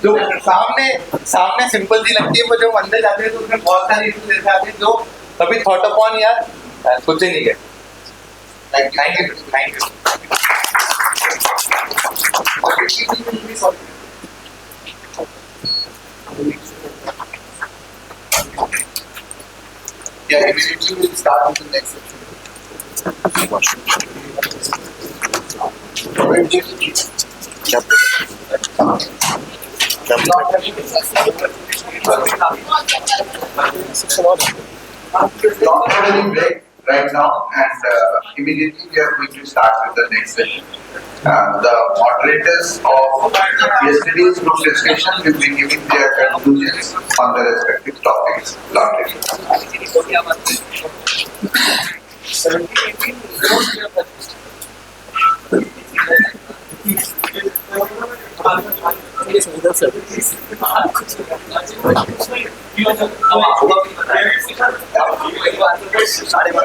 जो सामने सिंपल सी लगती है वो जब अंदर जाते हैं तो उसमें बहुत सारी इश्यूज ऐसे आते हैं जो कभी थॉट अपॉन यार सोचे नहीं गए। Thank you. Yeah, immediately we'll start with the next section. Break right now and immediately we are going to start with the next session. The moderators of yesterday's group discussion will be giving their conclusions on the respective topics. साढ़े 12